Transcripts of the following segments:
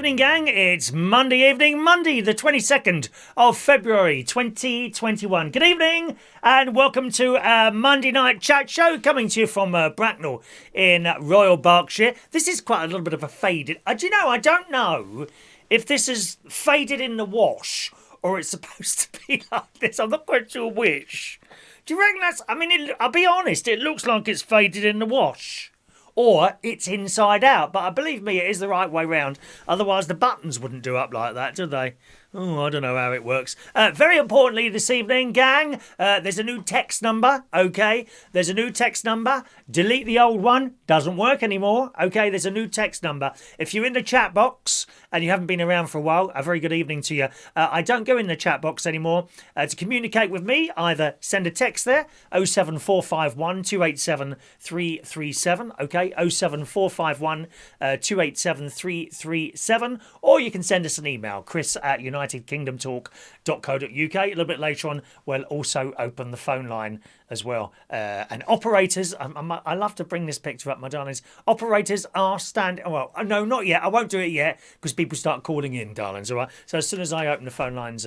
evening, gang. It's Monday evening, Monday the 22nd of February 2021. Good evening and welcome to our Monday night chat show coming to you from Bracknell in Royal Berkshire. This is quite a little bit of a faded. Do you know, I don't know if this is faded in the wash or it's supposed to be like this. I'm not quite sure which. Do you reckon that's... I mean, I'll be honest, it looks like it's faded in the wash. Or it's inside out, but believe me, it is the right way round. Otherwise, the buttons wouldn't do up like that, do they? Oh, I don't know how it works. Very importantly this evening, gang, there's a new text number, okay? There's a new text number. Delete the old one. Doesn't work anymore, okay? There's a new text number. If you're in the chat box and you haven't been around for a while, a very good evening to you. I don't go in the chat box anymore. To communicate with me, either send a text there, 07451 287 337, okay? 07451 287 337, or you can send us an email, chris@unitedkingdomtalk.co.uk. A little bit later on, we'll also open the phone line as well. And operators, I love to bring this picture up, my darlings. Operators are standing... Well, no, not yet. I won't do it yet because people start calling in, darlings, all right? So as soon as I open the phone line,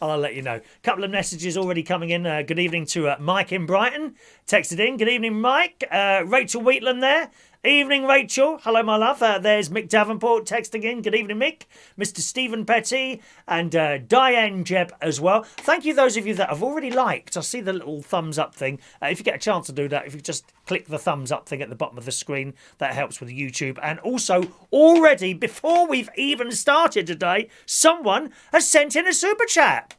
I'll let you know. Couple of messages already coming in. Good evening to Mike in Brighton. Texted in. Good evening, Mike. Rachel Wheatland there. Evening, Rachel. Hello, my love. There's Mick Davenport texting in. Good evening, Mick. Mr. Stephen Petty and Diane Jeb as well. Thank you, those of you that have already liked. I see the little thumbs up thing. If you get a chance to do that, if you just click the thumbs up thing at the bottom of the screen, that helps with YouTube. And also, already, before we've even started today, someone has sent in a super chat.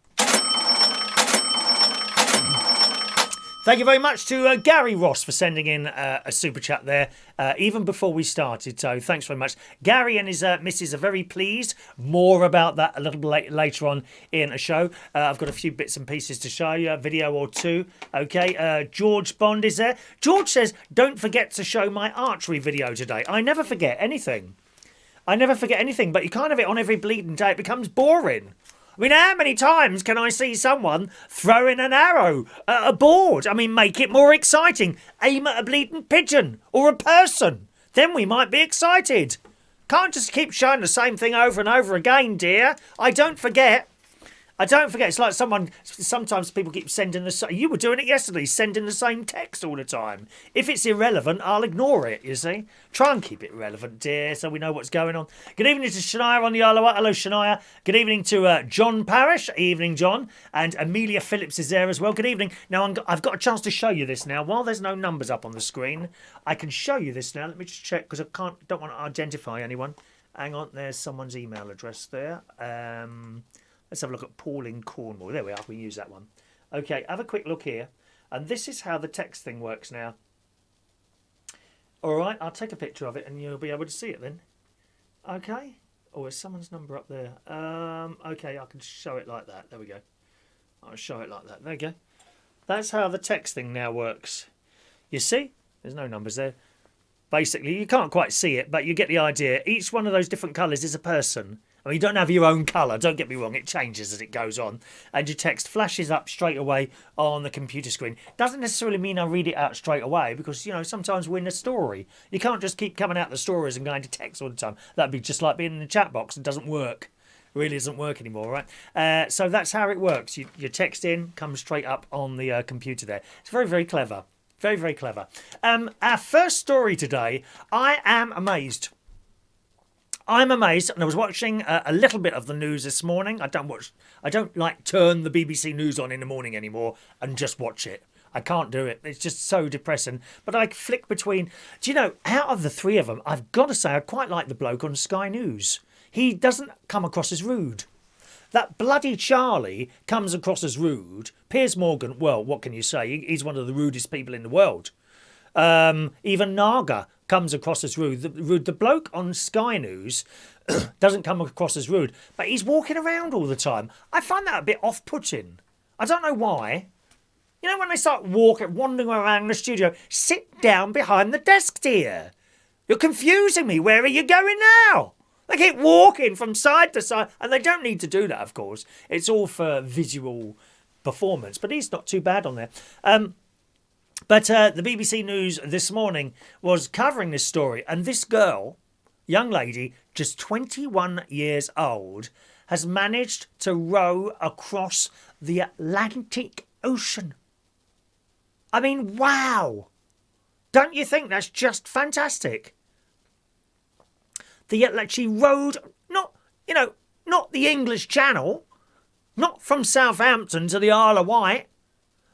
Thank you very much to Gary Ross for sending in a super chat there, even before we started. So thanks very much. Gary and his missus are very pleased. More about that a little bit later on in a show. I've got a few bits and pieces to show you, a video or two. Okay, George Bond is there. George says, don't forget to show my archery video today. I never forget anything. But you can't have it on every bleeding day. It becomes boring. I mean, how many times can I see someone throwing an arrow at a board? I mean, make it more exciting. Aim at a bleeding pigeon or a person. Then we might be excited. Can't just keep showing the same thing over and over again, dear. I don't forget. It's like sometimes people keep sending you were doing it yesterday, sending the same text all the time. If it's irrelevant, I'll ignore it, you see. Try and keep it relevant, dear, so we know what's going on. Good evening to Shania on the Isle of Wight. Hello, Shania. Good evening to John Parrish. Evening, John. And Amelia Phillips is there as well. Good evening. Now, I've got a chance to show you this now. While there's no numbers up on the screen, I can show you this now. Let me just check, because don't want to identify anyone. Hang on, there's someone's email address there. Let's have a look at Paul in Cornwall. There we are. We use that one. Okay, have a quick look here. And this is how the text thing works now. All right, I'll take a picture of it and you'll be able to see it then. Okay. Oh, there's someone's number up there. Okay, I can show it like that. There we go. I'll show it like that. There you go. That's how the text thing now works. You see? There's no numbers there. Basically, you can't quite see it, but you get the idea. Each one of those different colours is a person. I mean, you don't have your own colour, don't get me wrong, it changes as it goes on. And your text flashes up straight away on the computer screen. Doesn't necessarily mean I read it out straight away because, you know, sometimes we're in a story. You can't just keep coming out the stories and going to text all the time. That'd be just like being in the chat box. It doesn't work. It really doesn't work anymore, right? So that's how it works. You text in, comes straight up on the computer there. It's very, very clever. Very, very clever. Our first story today, I am amazed. I'm amazed, and I was watching a little bit of the news this morning. I don't like turn the BBC News on in the morning anymore and just watch it. I can't do it. It's just so depressing. But I flick between... Do you know, out of the three of them, I've got to say I quite like the bloke on Sky News. He doesn't come across as rude. That bloody Charlie comes across as rude. Piers Morgan, well, what can you say? He's one of the rudest people in the world. Even Naga comes across as rude. The bloke on Sky News doesn't come across as rude, but he's walking around all the time. I find that a bit off-putting. I don't know why. You know, when they start wandering around the studio, sit down behind the desk, dear. You're confusing me. Where are you going now? They keep walking from side to side, and they don't need to do that, of course. It's all for visual performance, but he's not too bad on there. But the BBC News this morning was covering this story, and this girl young lady, just 21 years old, has managed to row across the Atlantic Ocean. I mean, wow! Don't you think that's just fantastic? She rowed, not the English Channel, not from Southampton to the Isle of Wight,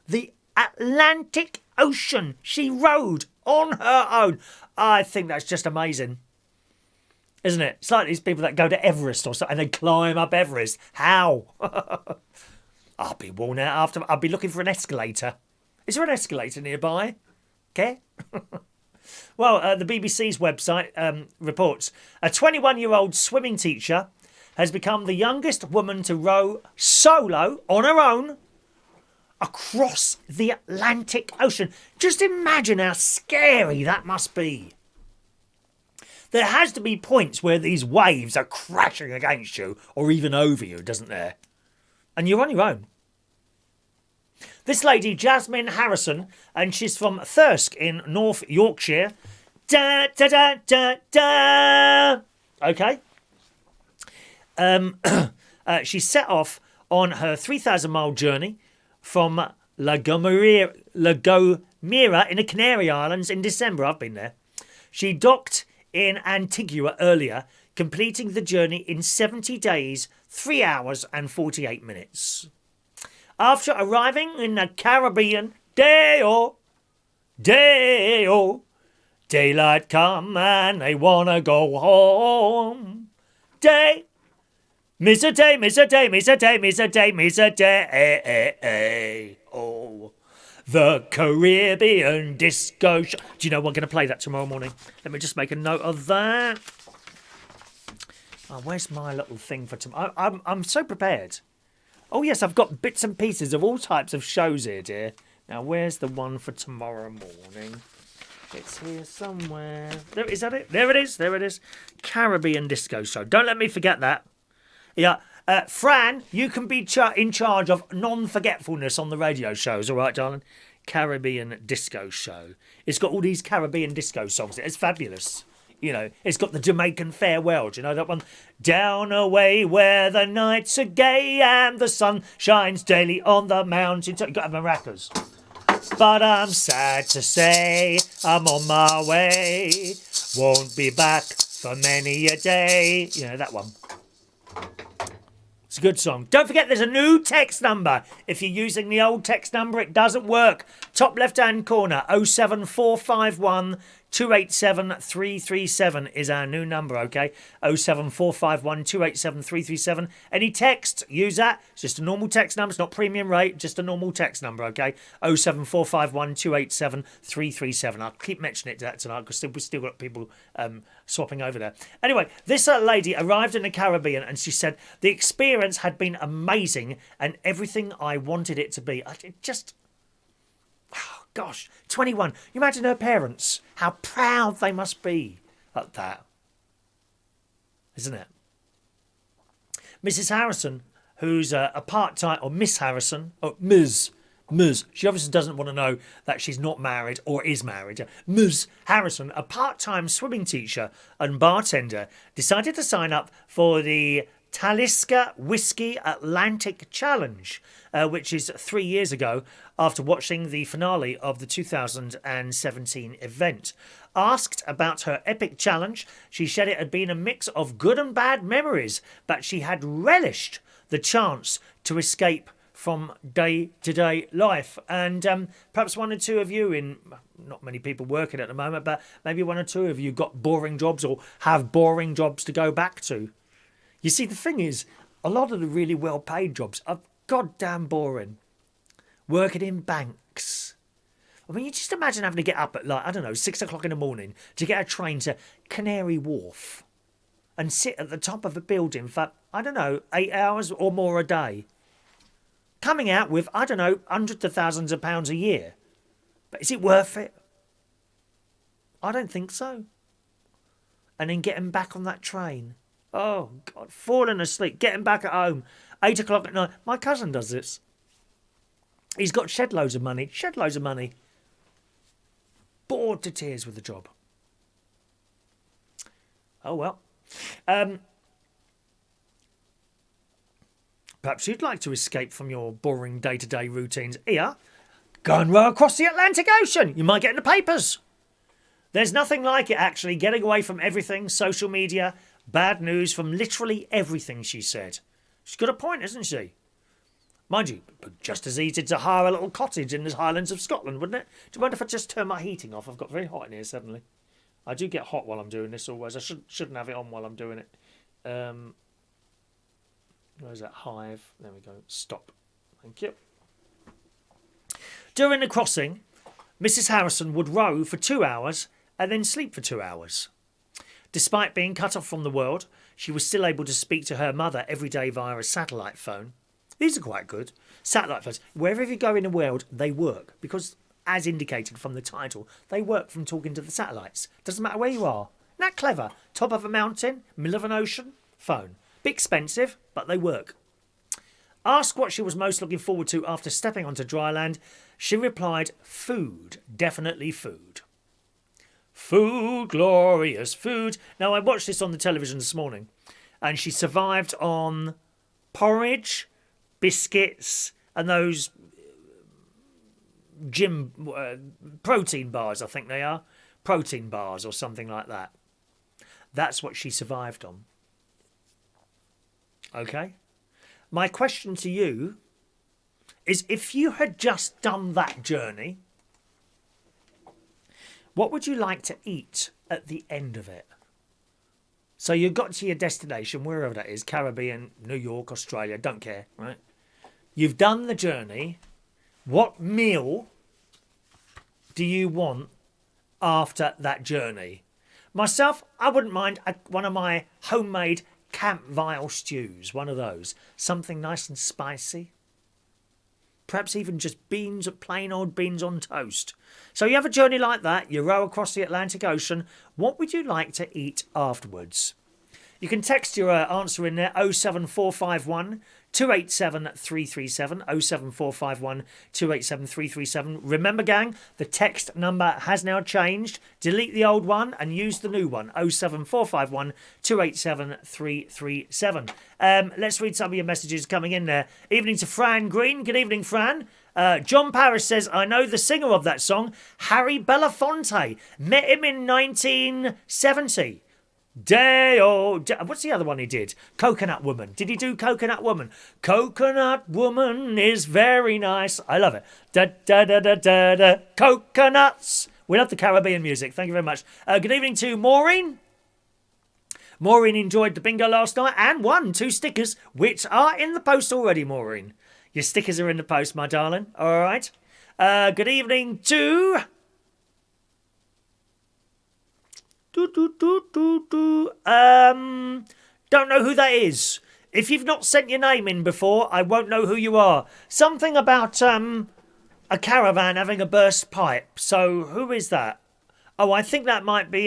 the Atlantic Ocean. She rowed on her own. I think that's just amazing. Isn't it? It's like these people that go to Everest or something and they climb up Everest. How? I'll be worn out after. I'll be looking for an escalator. Is there an escalator nearby? Okay. Well, the BBC's website reports a 21-year-old swimming teacher has become the youngest woman to row solo on her own across the Atlantic Ocean. Just imagine how scary that must be. There has to be points where these waves are crashing against you or even over you, doesn't there? And you're on your own. This lady, Jasmine Harrison, and she's from Thirsk in North Yorkshire. Da, da, da, da, da. Okay. She set off on her 3,000-mile journey from La Gomera in the Canary Islands in December. I've been there. She docked in Antigua earlier, completing the journey in 70 days, 3 hours and 48 minutes. After arriving in the Caribbean, day-o, daylight come and they wanna go home. Miss a day, oh. The Caribbean Disco Show. Do you know we're going to play that tomorrow morning? Let me just make a note of that. Oh, where's my little thing for tomorrow? I'm so prepared. Oh, yes, I've got bits and pieces of all types of shows here, dear. Now, where's the one for tomorrow morning? It's here somewhere. Is that it? There it is. Caribbean Disco Show. Don't let me forget that. Yeah. Fran, you can be in charge of non-forgetfulness on the radio shows, all right, darling? Caribbean Disco Show. It's got all these Caribbean disco songs. It's fabulous. You know, it's got the Jamaican Farewell. Do you know that one? Down away where the nights are gay and the sun shines daily on the mountain. You've got to have maracas. But I'm sad to say I'm on my way. Won't be back for many a day. You know, that one. It's a good song. Don't forget there's a new text number. If you're using the old text number, it doesn't work. Top left-hand corner, 07451 287 337 is our new number, okay? 07451 287 337. Any text, use that. It's just a normal text number. It's not premium rate, just a normal text number, okay? 07451 287 337. I'll keep mentioning it to that tonight because we've still got people swapping over there. Anyway, this lady arrived in the Caribbean and she said, the experience had been amazing and everything I wanted it to be. Oh, gosh, 21. You imagine her parents, how proud they must be at that. Isn't it? Mrs. Harrison, who's a part-time, or Miss Harrison, or Ms. She obviously doesn't want to know that she's not married or is married. Ms. Harrison, a part-time swimming teacher and bartender, decided to sign up for the Talisker Whiskey Atlantic Challenge, which is 3 years ago after watching the finale of the 2017 event. Asked about her epic challenge, she said it had been a mix of good and bad memories, but she had relished the chance to escape from day-to-day life. And perhaps one or two of you, in not many people working at the moment, but maybe one or two of you got boring jobs or have boring jobs to go back to. You see, the thing is, a lot of the really well-paid jobs are goddamn boring. Working in banks. I mean, you just imagine having to get up at, 6 o'clock in the morning to get a train to Canary Wharf and sit at the top of a building for, 8 hours or more a day. Coming out with, hundreds of thousands of pounds a year. But is it worth it? I don't think so. And then getting back on that train. Oh, God, falling asleep, getting back at home, 8 o'clock at night. My cousin does this. He's got shed loads of money. Bored to tears with the job. Oh, well. Perhaps you'd like to escape from your boring day-to-day routines. Here, go and row across the Atlantic Ocean. You might get in the papers. There's nothing like it, actually, getting away from everything, social media, bad news, from literally everything, she said. She's got a point, isn't she? Mind you, just as easy to hire a little cottage in the Highlands of Scotland, wouldn't it? Do you mind if I just turn my heating off? I've got very hot in here suddenly. I do get hot while I'm doing this always. I shouldn't have it on while I'm doing it. Where's that hive? There we go. Stop. Thank you. During the crossing, Mrs. Harrison would row for 2 hours and then sleep for 2 hours. Despite being cut off from the world, she was still able to speak to her mother every day via a satellite phone. These are quite good. Satellite phones. Wherever you go in the world, they work. Because, as indicated from the title, they work from talking to the satellites. Doesn't matter where you are. Isn't that clever? Top of a mountain, middle of an ocean, phone. Bit expensive, but they work. Asked what she was most looking forward to after stepping onto dry land, she replied, food. Definitely food. Food, glorious food. Now, I watched this on the television this morning, and she survived on porridge, biscuits, and those gym protein bars, I think they are. Protein bars or something like that. That's what she survived on. Okay? My question to you is, if you had just done that journey, what would you like to eat at the end of it? So you got to your destination, wherever that is, Caribbean, New York, Australia, don't care, right? You've done the journey. What meal do you want after that journey? Myself, I wouldn't mind one of my homemade Campville stews, one of those. Something nice and spicy. Perhaps even just beans, plain old beans on toast. So you have a journey like that, you row across the Atlantic Ocean. What would you like to eat afterwards? You can text your answer in there, 07451 287 337, 07451 287 337. Remember, gang, the text number has now changed. Delete the old one and use the new one, 07451 287 337. Let's read some of your messages coming in there. Evening to Fran Green. Good evening, Fran. John Paris says, I know the singer of that song, Harry Belafonte. Met him in 1970. What's the other one he did? Coconut Woman. Did he do Coconut Woman? Coconut Woman is very nice. I love it. Da da da da da da. Coconuts. We love the Caribbean music. Thank you very much. Good evening to Maureen. Maureen enjoyed the bingo last night and won 2 stickers, which are in the post already, Maureen. Your stickers are in the post, my darling. All right. Good evening to... Don't know who that is. If you've not sent your name in before, I won't know who you are. Something about a caravan having a burst pipe. So who is that? Oh, I think that might be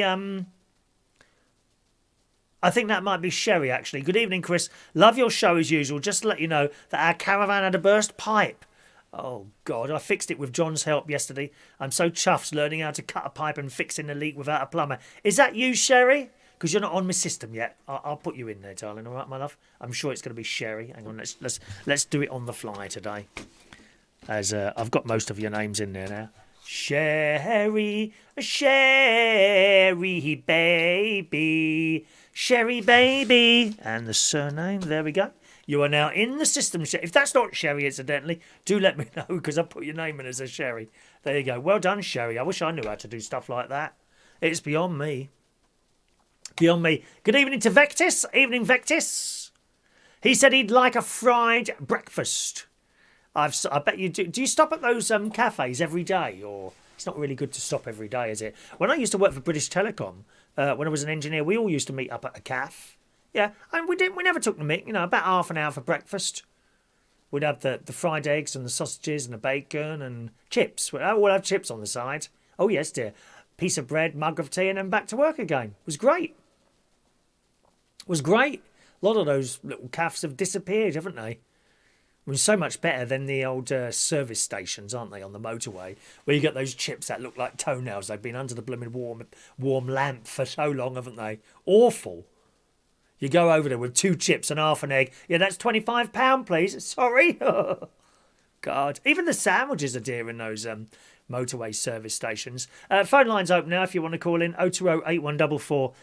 Sherry, actually. Good evening, Chris. Love your show as usual. Just to let you know that our caravan had a burst pipe. Oh, God, I fixed it with John's help yesterday. I'm so chuffed learning how to cut a pipe and fixing the leak without a plumber. Is that you, Sherry? Because you're not on my system yet. I'll put you in there, darling, all right, my love? I'm sure it's going to be Sherry. Hang on, let's do it on the fly today. As I've got most of your names in there now. Sherry, Sherry, baby, Sherry, baby. And the surname, there we go. You are now in the system. If that's not Sherry, incidentally, do let me know, because I put your name in as a Sherry. There you go. Well done, Sherry. I wish I knew how to do stuff like that. It's beyond me. Beyond me. Good evening to Vectis. Evening, Vectis. He said he'd like a fried breakfast. I bet you do. Do you stop at those cafes every day? Or it's not really good to stop every day, is it? When I used to work for British Telecom, when I was an engineer, we all used to meet up at a cafe. Yeah, and we never took the mick, about half an hour for breakfast. We'd have the fried eggs and the sausages and the bacon and chips. We'll have chips on the side. Oh, yes, dear. Piece of bread, mug of tea, and then back to work again. It was great. It was great. A lot of those little cafes have disappeared, haven't they? I mean, so much better than the old service stations, aren't they, on the motorway, where you get those chips that look like toenails. They've been under the blooming warm lamp for so long, haven't they? Awful. You go over there with 2 chips and half an egg. Yeah, that's £25, please. Sorry. God. Even the sandwiches are dear in those motorway service stations. Phone line's open now if you want to call in. 020-8144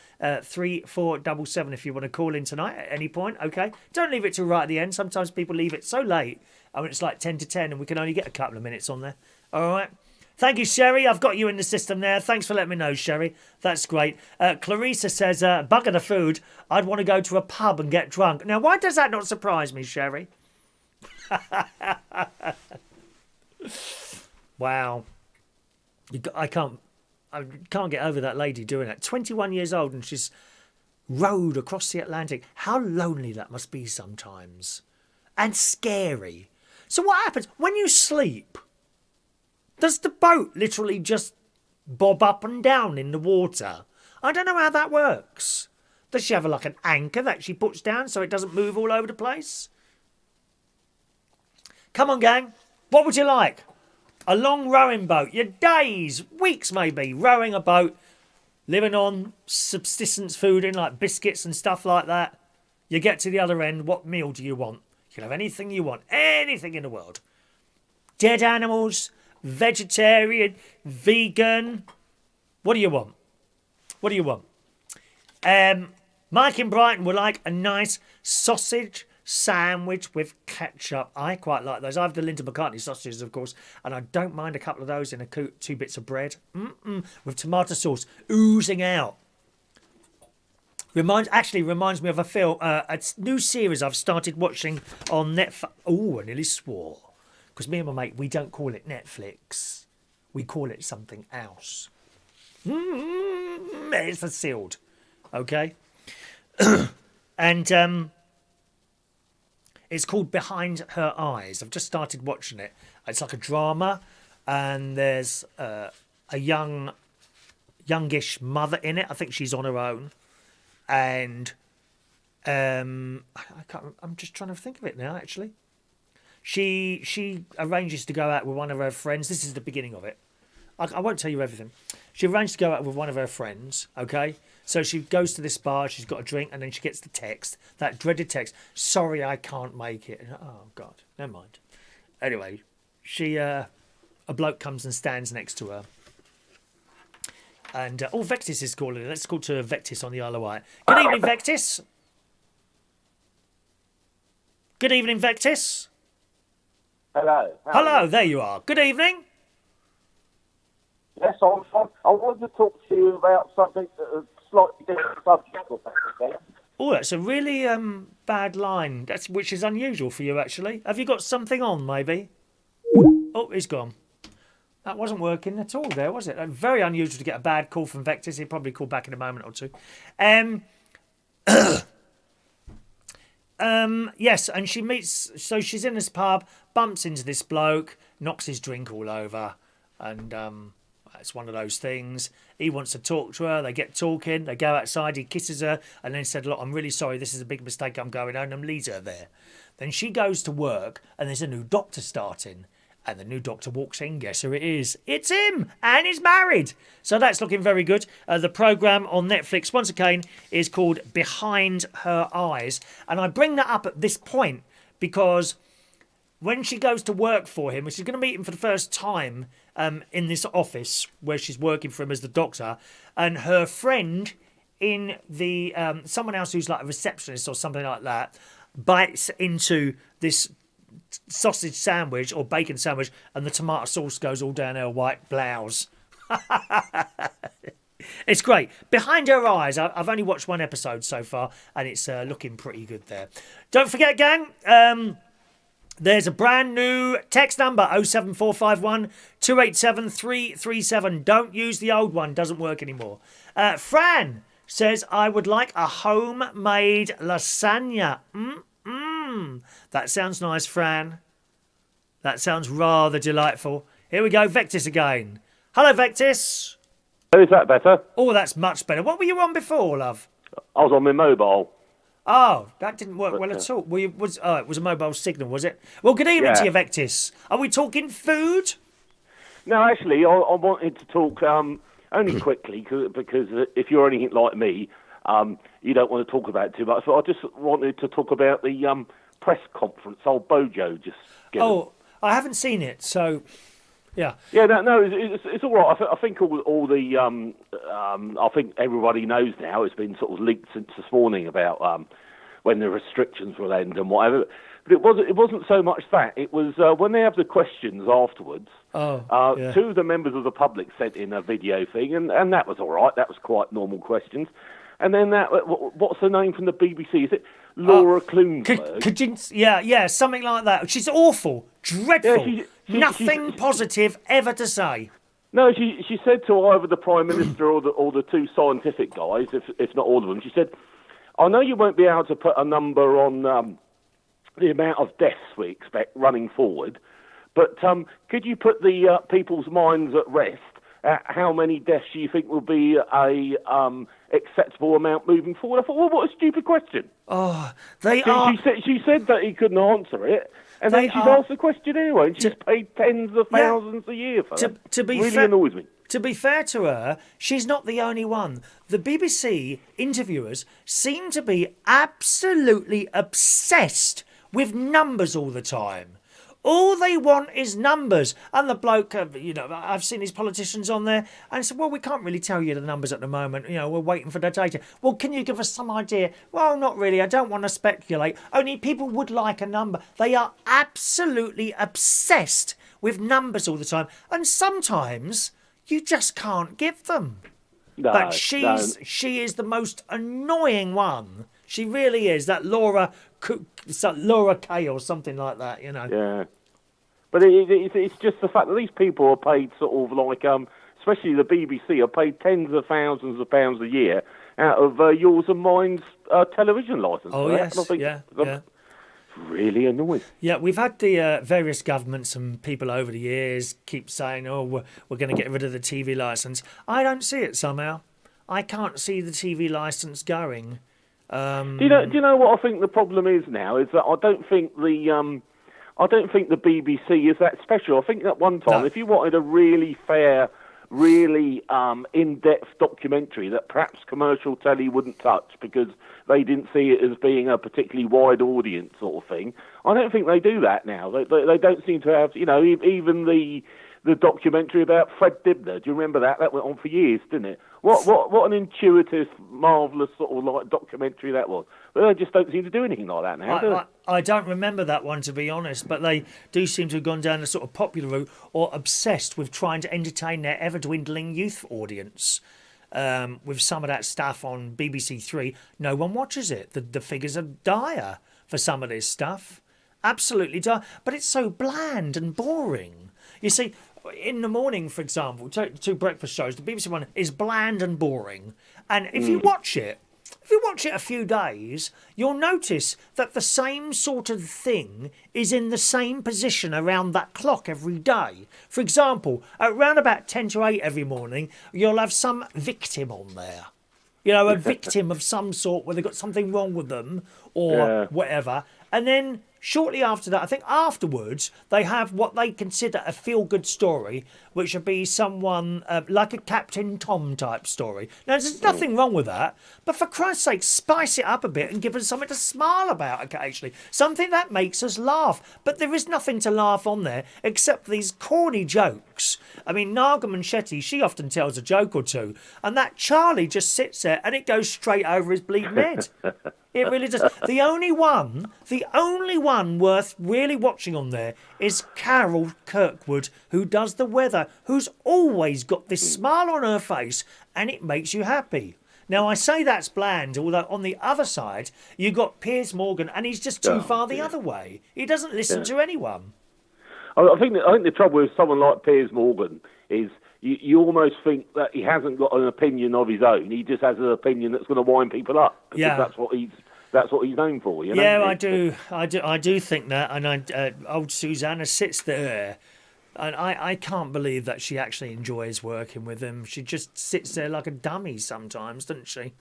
3477 if you want to call in tonight at any point. Okay. Don't leave it till right at the end. Sometimes people leave it so late. I mean, it's like 10 to 10 and we can only get a couple of minutes on there. All right. Thank you, Sherry. I've got you in the system there. Thanks for letting me know, Sherry. That's great. Clarissa says, bugger the food. I'd want to go to a pub and get drunk. Now, why does that not surprise me, Sherry? Wow. I can't get over that lady doing that. 21 years old and she's rowed across the Atlantic. How lonely that must be sometimes. And scary. So what happens when you sleep? Does the boat literally just bob up and down in the water? I don't know how that works. Does she have like an anchor that she puts down so it doesn't move all over the place? Come on, gang. What would you like? A long rowing boat. Your days, weeks maybe, rowing a boat, living on subsistence food in like biscuits and stuff like that. You get to the other end, what meal do you want? You can have anything you want. Anything in the world. Dead animals, vegetarian, vegan. What do you want? What do you want? Mike in Brighton would like a nice sausage sandwich with ketchup. I quite like those. I have the Linda McCartney sausages, of course, and I don't mind a couple of those in 2 bits of bread. With tomato sauce oozing out. Reminds me of a film, a new series I've started watching on Netflix. Oh, I nearly swore. Because me and my mate, we don't call it Netflix. We call it something else. It's a sealed. Okay? And it's called Behind Her Eyes. I've just started watching it. It's like a drama. And there's a youngish mother in it. I think she's on her own. And I'm just trying to think of it now, actually. She arranges to go out with one of her friends. This is the beginning of it. I won't tell you everything. She arranged to go out with one of her friends, okay? So she goes to this bar, she's got a drink, and then she gets the text, that dreaded text, sorry, I can't make it. Oh, God, never mind. Anyway, a bloke comes and stands next to her. And, Vectis is calling. Let's call to Vectis on the Isle of Wight. Good evening, Vectis. Good evening, Vectis. Hello. Hello, there you are. Good evening. Yes, I wanted to talk to you about something slightly different subject. Oh, that's a really bad line. Which is unusual for you, actually. Have you got something on, maybe? Oh, he's gone. That wasn't working at all there, was it? Very unusual to get a bad call from Vectis. He'll probably call back in a moment or two. Yes, and she meets... So she's in this pub, bumps into this bloke, knocks his drink all over, and it's one of those things. He wants to talk to her. They get talking. They go outside. He kisses her and then said, look, I'm really sorry. This is a big mistake. I'm going home, and leaves her there. Then she goes to work, and there's a new doctor starting. And the new doctor walks in. Guess who it is? It's him! And he's married! So that's looking very good. The programme on Netflix, once again, is called Behind Her Eyes. And I bring that up at this point because when she goes to work for him, she's going to meet him for the first time in this office where she's working for him as the doctor. And her friend in the... someone else who's like a receptionist or something like that bites into this sausage sandwich or bacon sandwich and the tomato sauce goes all down her white blouse. It's great. Behind Her Eyes. I've only watched one episode so far and it's looking pretty good there. Don't forget, gang, there's a brand new text number 07451 287 337. Don't use the old one, doesn't work anymore. Fran says, I would like a homemade lasagna. That sounds nice, Fran. That sounds rather delightful. Here we go, Vectis again. Hello, Vectis. Is that better? Oh, that's much better. What were you on before, love? I was on my mobile. Oh, that didn't work well at all. It was a mobile signal, was it? Well, good evening to you, Vectis. Are we talking food? No, actually, I wanted to talk only quickly because if you're anything like me, you don't want to talk about it too much. So I just wanted to talk about the press conference old Bojo just given. Oh, I haven't seen it, so yeah. Yeah, no, it's all right. I think all the I think everybody knows now. It's been sort of leaked since this morning about when the restrictions will end and whatever. But it wasn't so much that. It was when they have the questions afterwards. Two of the members of the public sent in a video thing, and that was all right. That was quite normal questions. And then what's the name from the BBC? Is it Laura Kloonsberg? Yeah, something like that. She's awful, dreadful. Yeah, nothing positive ever to say. No, she said to either the Prime Minister or the two scientific guys, if not all of them, she said, I know you won't be able to put a number on the amount of deaths we expect running forward, but could you put the people's minds at rest at how many deaths you think will be a acceptable amount moving forward? I thought, well, what a stupid question. Oh, She said that he couldn't answer it, and then she's asked the question anyway, and she's paid tens of thousands a year for it. Really annoys me. To be fair to her, she's not the only one. The BBC interviewers seem to be absolutely obsessed with numbers all the time. All they want is numbers. And the bloke, I've seen these politicians on there, and he said, well, we can't really tell you the numbers at the moment. We're waiting for the data. Well, can you give us some idea? Well, not really. I don't want to speculate. Only people would like a number. They are absolutely obsessed with numbers all the time. And sometimes you just can't give them. No, but she is the most annoying one. She really is. That Laura Kay or something like that, Yeah. But it's just the fact that these people are paid sort of like, especially the BBC, are paid tens of thousands of pounds a year out of yours and mine's television licence. Oh, yes, yeah. Really annoying. Yeah, we've had the various governments and people over the years keep saying, we're going to get rid of the TV licence. I don't see it somehow. I can't see the TV licence going. Do you know what I think the problem is now? Is that I don't think the BBC is that special. I think at one time, if you wanted a really fair, really in-depth documentary that perhaps commercial telly wouldn't touch because they didn't see it as being a particularly wide audience sort of thing, I don't think they do that now. They don't seem to have, even the documentary about Fred Dibner. Do you remember that? That went on for years, didn't it? What an intuitive, marvellous sort of like documentary that was. But they just don't seem to do anything like that now, do they? I don't remember that one, to be honest, but they do seem to have gone down a sort of popular route or obsessed with trying to entertain their ever-dwindling youth audience. With some of that stuff on BBC Three, no one watches it. The figures are dire for some of this stuff. Absolutely dire. But it's so bland and boring. You see, in the morning, for example, two breakfast shows, the BBC one is bland and boring. And if you watch it a few days, you'll notice that the same sort of thing is in the same position around that clock every day. For example, around about 10 to 8 every morning, you'll have some victim on there. A victim of some sort where they've got something wrong with them or whatever. And then shortly after that, I think afterwards, they have what they consider a feel-good story, which would be someone like a Captain Tom type story. Now, there's nothing wrong with that, but for Christ's sake, spice it up a bit and give us something to smile about occasionally. Something that makes us laugh. But there is nothing to laugh on there except these corny jokes. I mean, Naga Manchetti, she often tells a joke or two, and that Charlie just sits there and it goes straight over his bleeding head. It really does. The only one worth really watching on there is Carol Kirkwood, who does the weather, who's always got this smile on her face, and it makes you happy. Now, I say that's bland, although on the other side, you've got Piers Morgan, and he's just too far the other way. He doesn't listen to anyone. I think the trouble with someone like Piers Morgan is you almost think that he hasn't got an opinion of his own. He just has an opinion that's going to wind people up. Yeah, that's what he's known for. Yeah, I do think that. And old Susanna sits there, and I can't believe that she actually enjoys working with him. She just sits there like a dummy sometimes, doesn't she?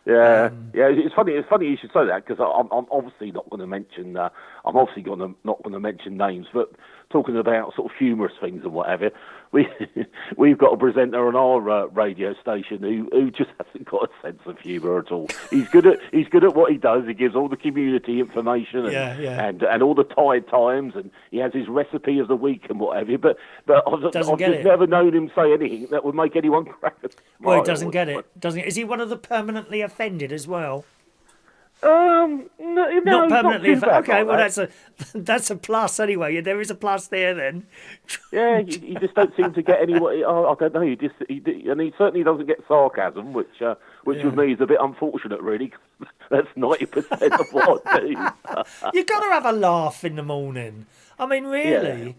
Yeah, yeah. It's funny. It's funny you should say that because I'm obviously not going to mention. I'm obviously not going to mention names, but talking about sort of humorous things and whatever, we've got a presenter on our radio station who just hasn't got a sense of humour at all. He's good at what he does. He gives all the community information and all the tide times, and he has his recipe of the week and whatever. But I've just never known him say anything that would make anyone crack a smile. Well, he doesn't get it. Is he one of the permanently offended as well? No, not permanently offended. Okay, well that. that's a plus anyway. Yeah, there is a plus there then. Yeah, you just don't seem to get any. I don't know. He certainly doesn't get sarcasm, which with me is a bit unfortunate, really. That's 90% of what I do. You got to have a laugh in the morning. I mean, really. Yeah.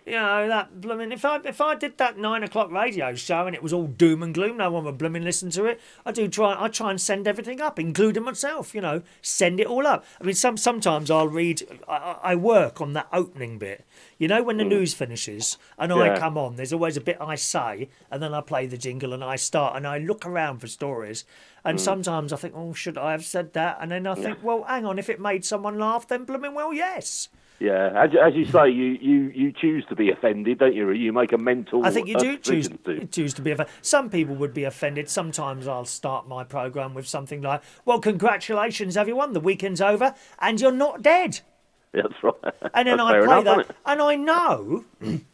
You know, that blooming. If I did that 9 o'clock radio show and it was all doom and gloom, no one would blooming listen to it. I try and send everything up, including myself. You know, send it all up. I mean, sometimes I'll read. I work on that opening bit. You know, when the news finishes and I come on, there's always a bit I say, and then I play the jingle and I start and I look around for stories. And sometimes I think, oh, should I have said that? And then I think, well, hang on, if it made someone laugh, then blooming well, yes. Yeah, as you say, you choose to be offended, don't you? You make a mental. I think you do choose to be offended. Some people would be offended. Sometimes I'll start my programme with something like, "Well, congratulations, everyone! The weekend's over, and you're not dead." That's right. And then I play that, and I know,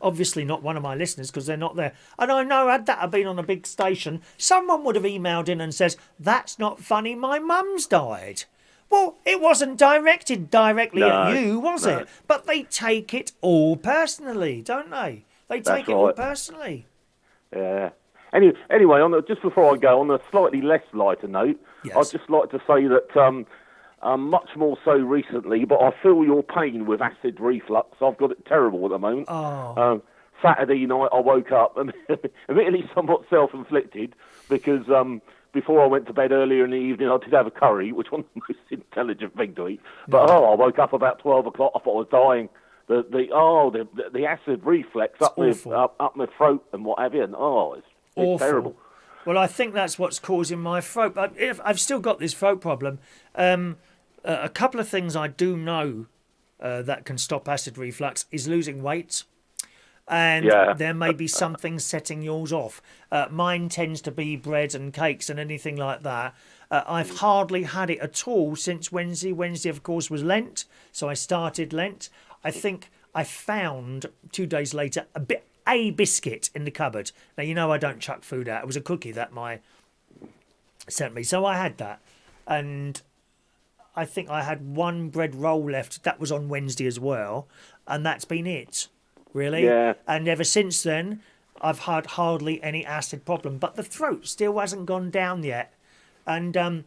obviously not one of my listeners because they're not there, and I know had that have been on a big station, someone would have emailed in and says, "That's not funny. My mum's died." Well, it wasn't directed directly at you, was it? But they take it all personally, don't they? They take it all personally. Yeah. Anyway, just before I go, on a slightly less lighter note, I'd just like to say that much more so recently, but I feel your pain with acid reflux. I've got it terrible at the moment. Oh. Saturday night, I woke up, admittedly somewhat self-inflicted, because before I went to bed earlier in the evening, I did have a curry, which wasn't the most intelligent thing to eat. But I woke up about 12 o'clock. I thought I was dying. The acid reflex up my throat and what have you. And it's terrible. Well, I think that's what's causing my throat. I've still got this throat problem. A couple of things I do know that can stop acid reflux is losing weight. And there may be something setting yours off. Mine tends to be bread and cakes and anything like that. I've hardly had it at all since Wednesday. Wednesday, of course, was Lent, so I started Lent. I think I found 2 days later a biscuit in the cupboard. Now, you know I don't chuck food out. It was a cookie that my sent me, so I had that. And I think I had one bread roll left. That was on Wednesday as well, and that's been it. Really? Yeah. And ever since then, I've had hardly any acid problem. But the throat still hasn't gone down yet. And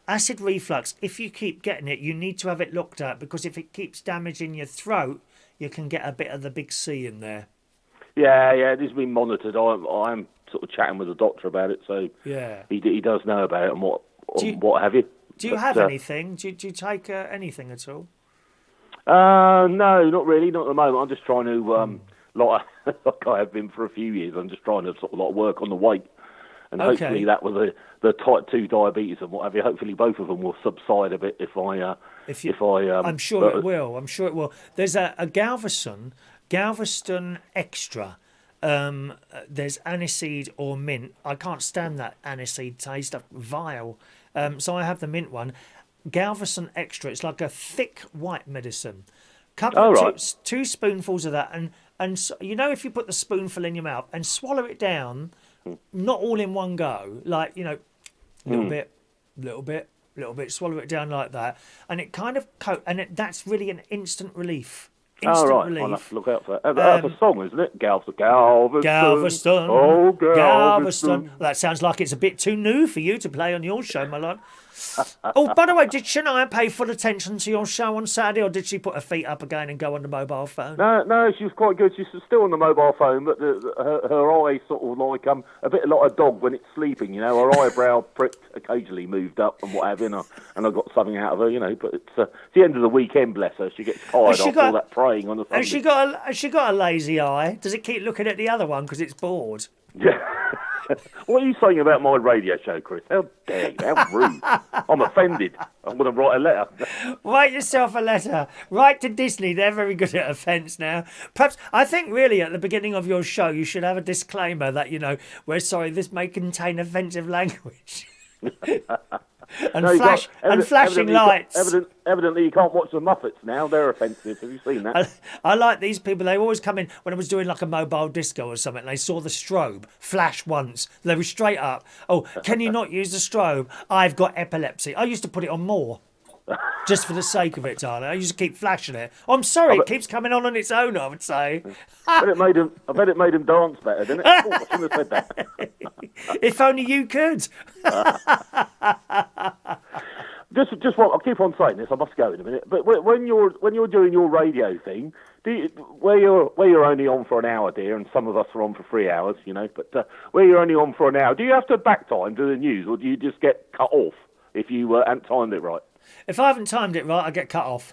acid reflux, if you keep getting it, you need to have it looked at, because if it keeps damaging your throat, you can get a bit of the big C in there. Yeah, this has been monitored. I'm sort of chatting with the doctor about it, so he does know about it and what have you. Do you have anything? Do you take anything at all? No, not really, not at the moment. I'm just trying to, like I have been for a few years, I'm just trying to sort of like work on the weight. And hopefully that with the type 2 diabetes and what have you, hopefully both of them will subside a bit if I... I'm sure it will. I'm sure it will. There's a Galveston Extra. There's aniseed or mint. I can't stand that aniseed taste. Vile. So I have the mint one. Galveston Extra. It's like a thick white medicine. Two spoonfuls of that, and so, you know, if you put the spoonful in your mouth and swallow it down, not all in one go, like, you know, little bit, swallow it down like that, and it kind of that's really an instant relief. Relief. I'll have to look out for that. That's a song, isn't it? Galveston. Oh, Galveston. That sounds like it's a bit too new for you to play on your show, my lord. Oh, by the way, did Shania pay full attention to your show on Saturday, or did she put her feet up again and go on the mobile phone? No, she was quite good. She's still on the mobile phone, but her eyes sort of like a bit like a dog when it's sleeping, you know. Her eyebrow pricked occasionally moved up and what have you, and I got something out of her, you know. But it's the end of the weekend, bless her. She gets tired after all that praying on the Sunday. Has she got a lazy eye? Does it keep looking at the other one because it's bored? Yeah. What are you saying about my radio show, Chris? How dare you? How rude. I'm offended. I'm going to write a letter. Write yourself a letter. Write to Disney. They're very good at offence now. Perhaps, I think really at the beginning of your show, you should have a disclaimer that, we're sorry, this may contain offensive language. And flashing lights. Evidently, you can't watch the Muppets now. They're offensive. Have you seen that? I like these people. They always come in when I was doing like a mobile disco or something. They saw the strobe flash once. They were straight up. Oh, can you not use the strobe? I've got epilepsy. I used to put it on more. Just for the sake of it, darling. I used to keep flashing it. I'm sorry, it keeps coming on its own, I would say. I bet it made him dance better, didn't it? Oh, I shouldn't have said that. If only you could. Just what I'll keep on saying this. I must go in a minute. But when you're doing your radio thing, where you're only on for an hour, dear, and some of us are on for 3 hours, But where you're only on for an hour, do you have to back time to the news, or do you just get cut off if you haven't timed it right? If I haven't timed it right, I get cut off.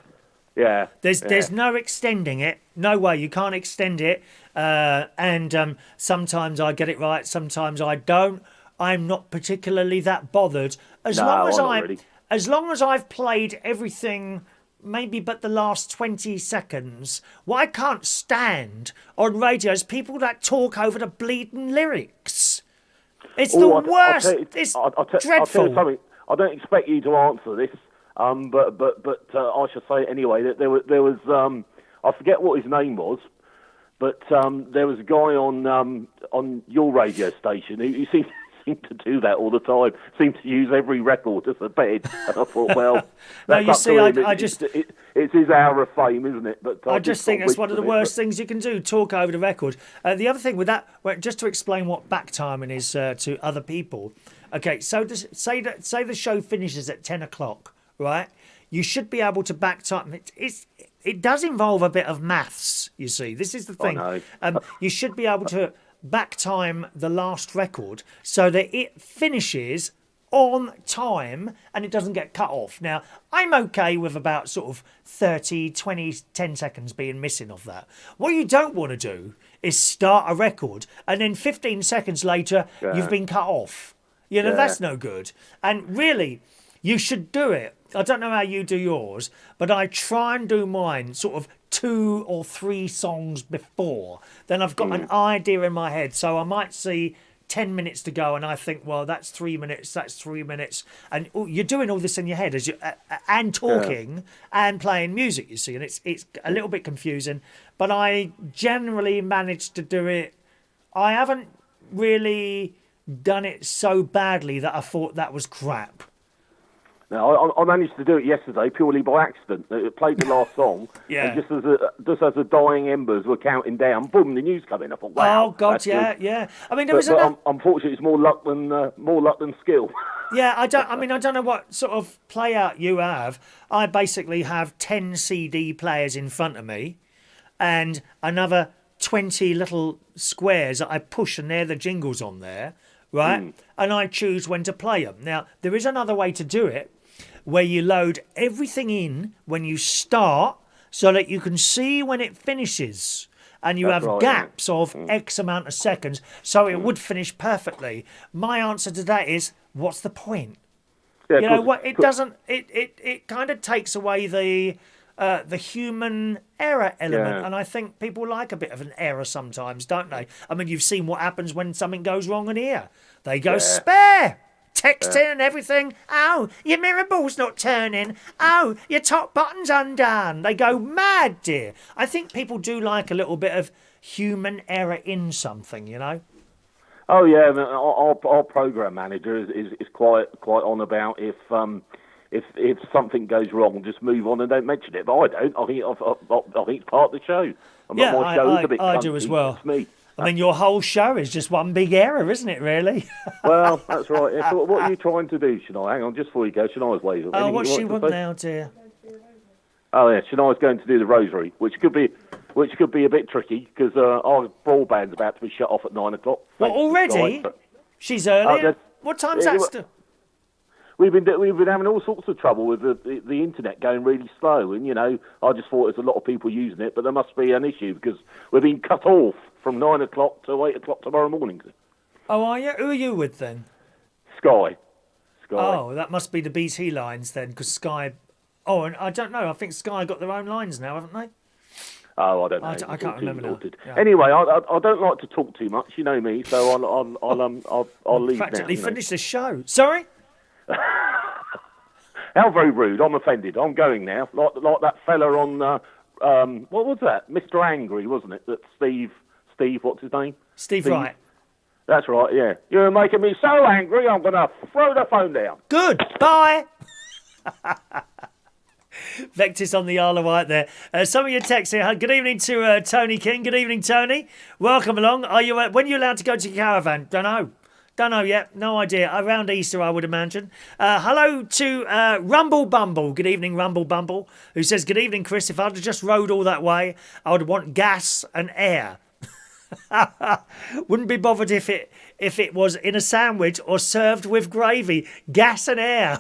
Yeah. There's no extending it. No way. You can't extend it. And sometimes I get it right. Sometimes I don't. I'm not particularly that bothered. As long as I've played everything, maybe but the last 20 seconds. What I can't stand on radio is people that talk over the bleeding lyrics. It's the worst. It's dreadful. I'll tell you something. I don't expect you to answer this. But I should say anyway that there was I forget what his name was, but there was a guy on your radio station who seemed to do that all the time. Seemed to use every record as a bed, and I thought, well, no, you see, it's his hour of fame, isn't it? But I just think it's one of the worst things you can do: talk over the record. The other thing with that, just to explain what back timing is to other people. Okay, so say the show finishes at 10 o'clock. Right, you should be able to back time. It does involve a bit of maths. You see, this is the thing. You should be able to back time the last record so that it finishes on time and it doesn't get cut off. Now, I'm okay with about sort of 30, 20, 10 seconds being missing off that. What you don't want to do is start a record and then 15 seconds later you've been cut off. That's no good. And really, you should do it. I don't know how you do yours, but I try and do mine sort of 2 or 3 songs before. Then I've got an idea in my head. So I might see 10 minutes to go and I think, well, that's 3 minutes, that's 3 minutes. And you're doing all this in your head as you and talking and playing music, you see. And it's a little bit confusing, but I generally manage to do it. I haven't really done it so badly that I thought that was crap. No, I managed to do it yesterday purely by accident. It played the last song, and just as the dying embers were counting down, boom, the news came in. I thought, wow, oh God, yeah. I mean, there was unfortunately, it's more luck than skill. Yeah, I don't know what sort of play out you have. I basically have 10 CD players in front of me, and another 20 little squares that I push, and they're the jingles on there, right? And I choose when to play them. Now, there is another way to do it, where you load everything in when you start so that you can see when it finishes. And you have gaps of X amount of seconds, so it would finish perfectly. My answer to that is, what's the point? Yeah, what it doesn't. It kind of takes away the human error element, and I think people like a bit of an error sometimes, don't they? I mean, you've seen what happens when something goes wrong in here. They go spare. Texting and everything. Oh, your mirror ball's not turning. Oh, your top button's undone. They go mad, dear. I think people do like a little bit of human error in something, Oh yeah, our program manager is quite on about if something goes wrong, just move on and don't mention it. But I don't. I think it's part of the show. I do as well. It's me. I mean, your whole show is just one big error, isn't it, really? Well, that's right. Yeah, so what are you trying to do, Shania? Hang on, just before you go, Shania's waving. Oh, what's she want now, dear? Oh, yeah, Shania's going to do the rosary, which could be a bit tricky, because our broadband's about to be shut off at 9 o'clock. What, already? She's early. What time's that still? We've been having all sorts of trouble with the internet going really slow, and I just thought there's a lot of people using it, but there must be an issue because we're being cut off from 9 o'clock to 8 o'clock tomorrow morning. Oh, are you? Who are you with then? Sky. Oh, that must be the BT lines then, because Sky... Oh, and I don't know. I think Sky got their own lines now, haven't they? Oh, I don't know. I can't remember now. Yeah. Anyway, I don't like to talk too much. You know me, so I'll leave now. Practically finished the show. Sorry? How very rude. I'm offended. I'm going now. Like that fella on, what was that? Mr. Angry, wasn't it? That Steve, what's his name? Steve Wright. That's right, yeah. You're making me so angry, I'm going to throw the phone down. Good. Bye. Vectis on the Isle of Wight there. Some of your texts here. Good evening to Tony King. Good evening, Tony. Welcome along. Are you? When are you allowed to go to your caravan? Don't know yet. No idea. Around Easter, I would imagine. Hello to Rumble Bumble. Good evening, Rumble Bumble, who says, good evening, Chris. If I'd have just rode all that way, I would want gas and air. Wouldn't be bothered if it was in a sandwich or served with gravy. Gas and air.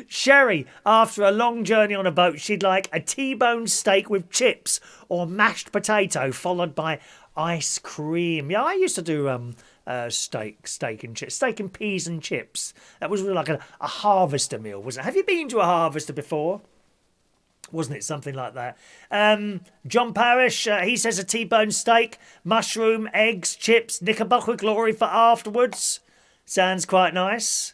Sherry, after a long journey on a boat, she'd like a T-bone steak with chips or mashed potato, followed by ice cream. Yeah, I used to do steak and peas and chips. That was really like a harvester meal, wasn't it? Have you been to a harvester before? Wasn't it something like that? John Parrish, he says a T-bone steak, mushroom, eggs, chips, Knickerbocker glory for afterwards. Sounds quite nice.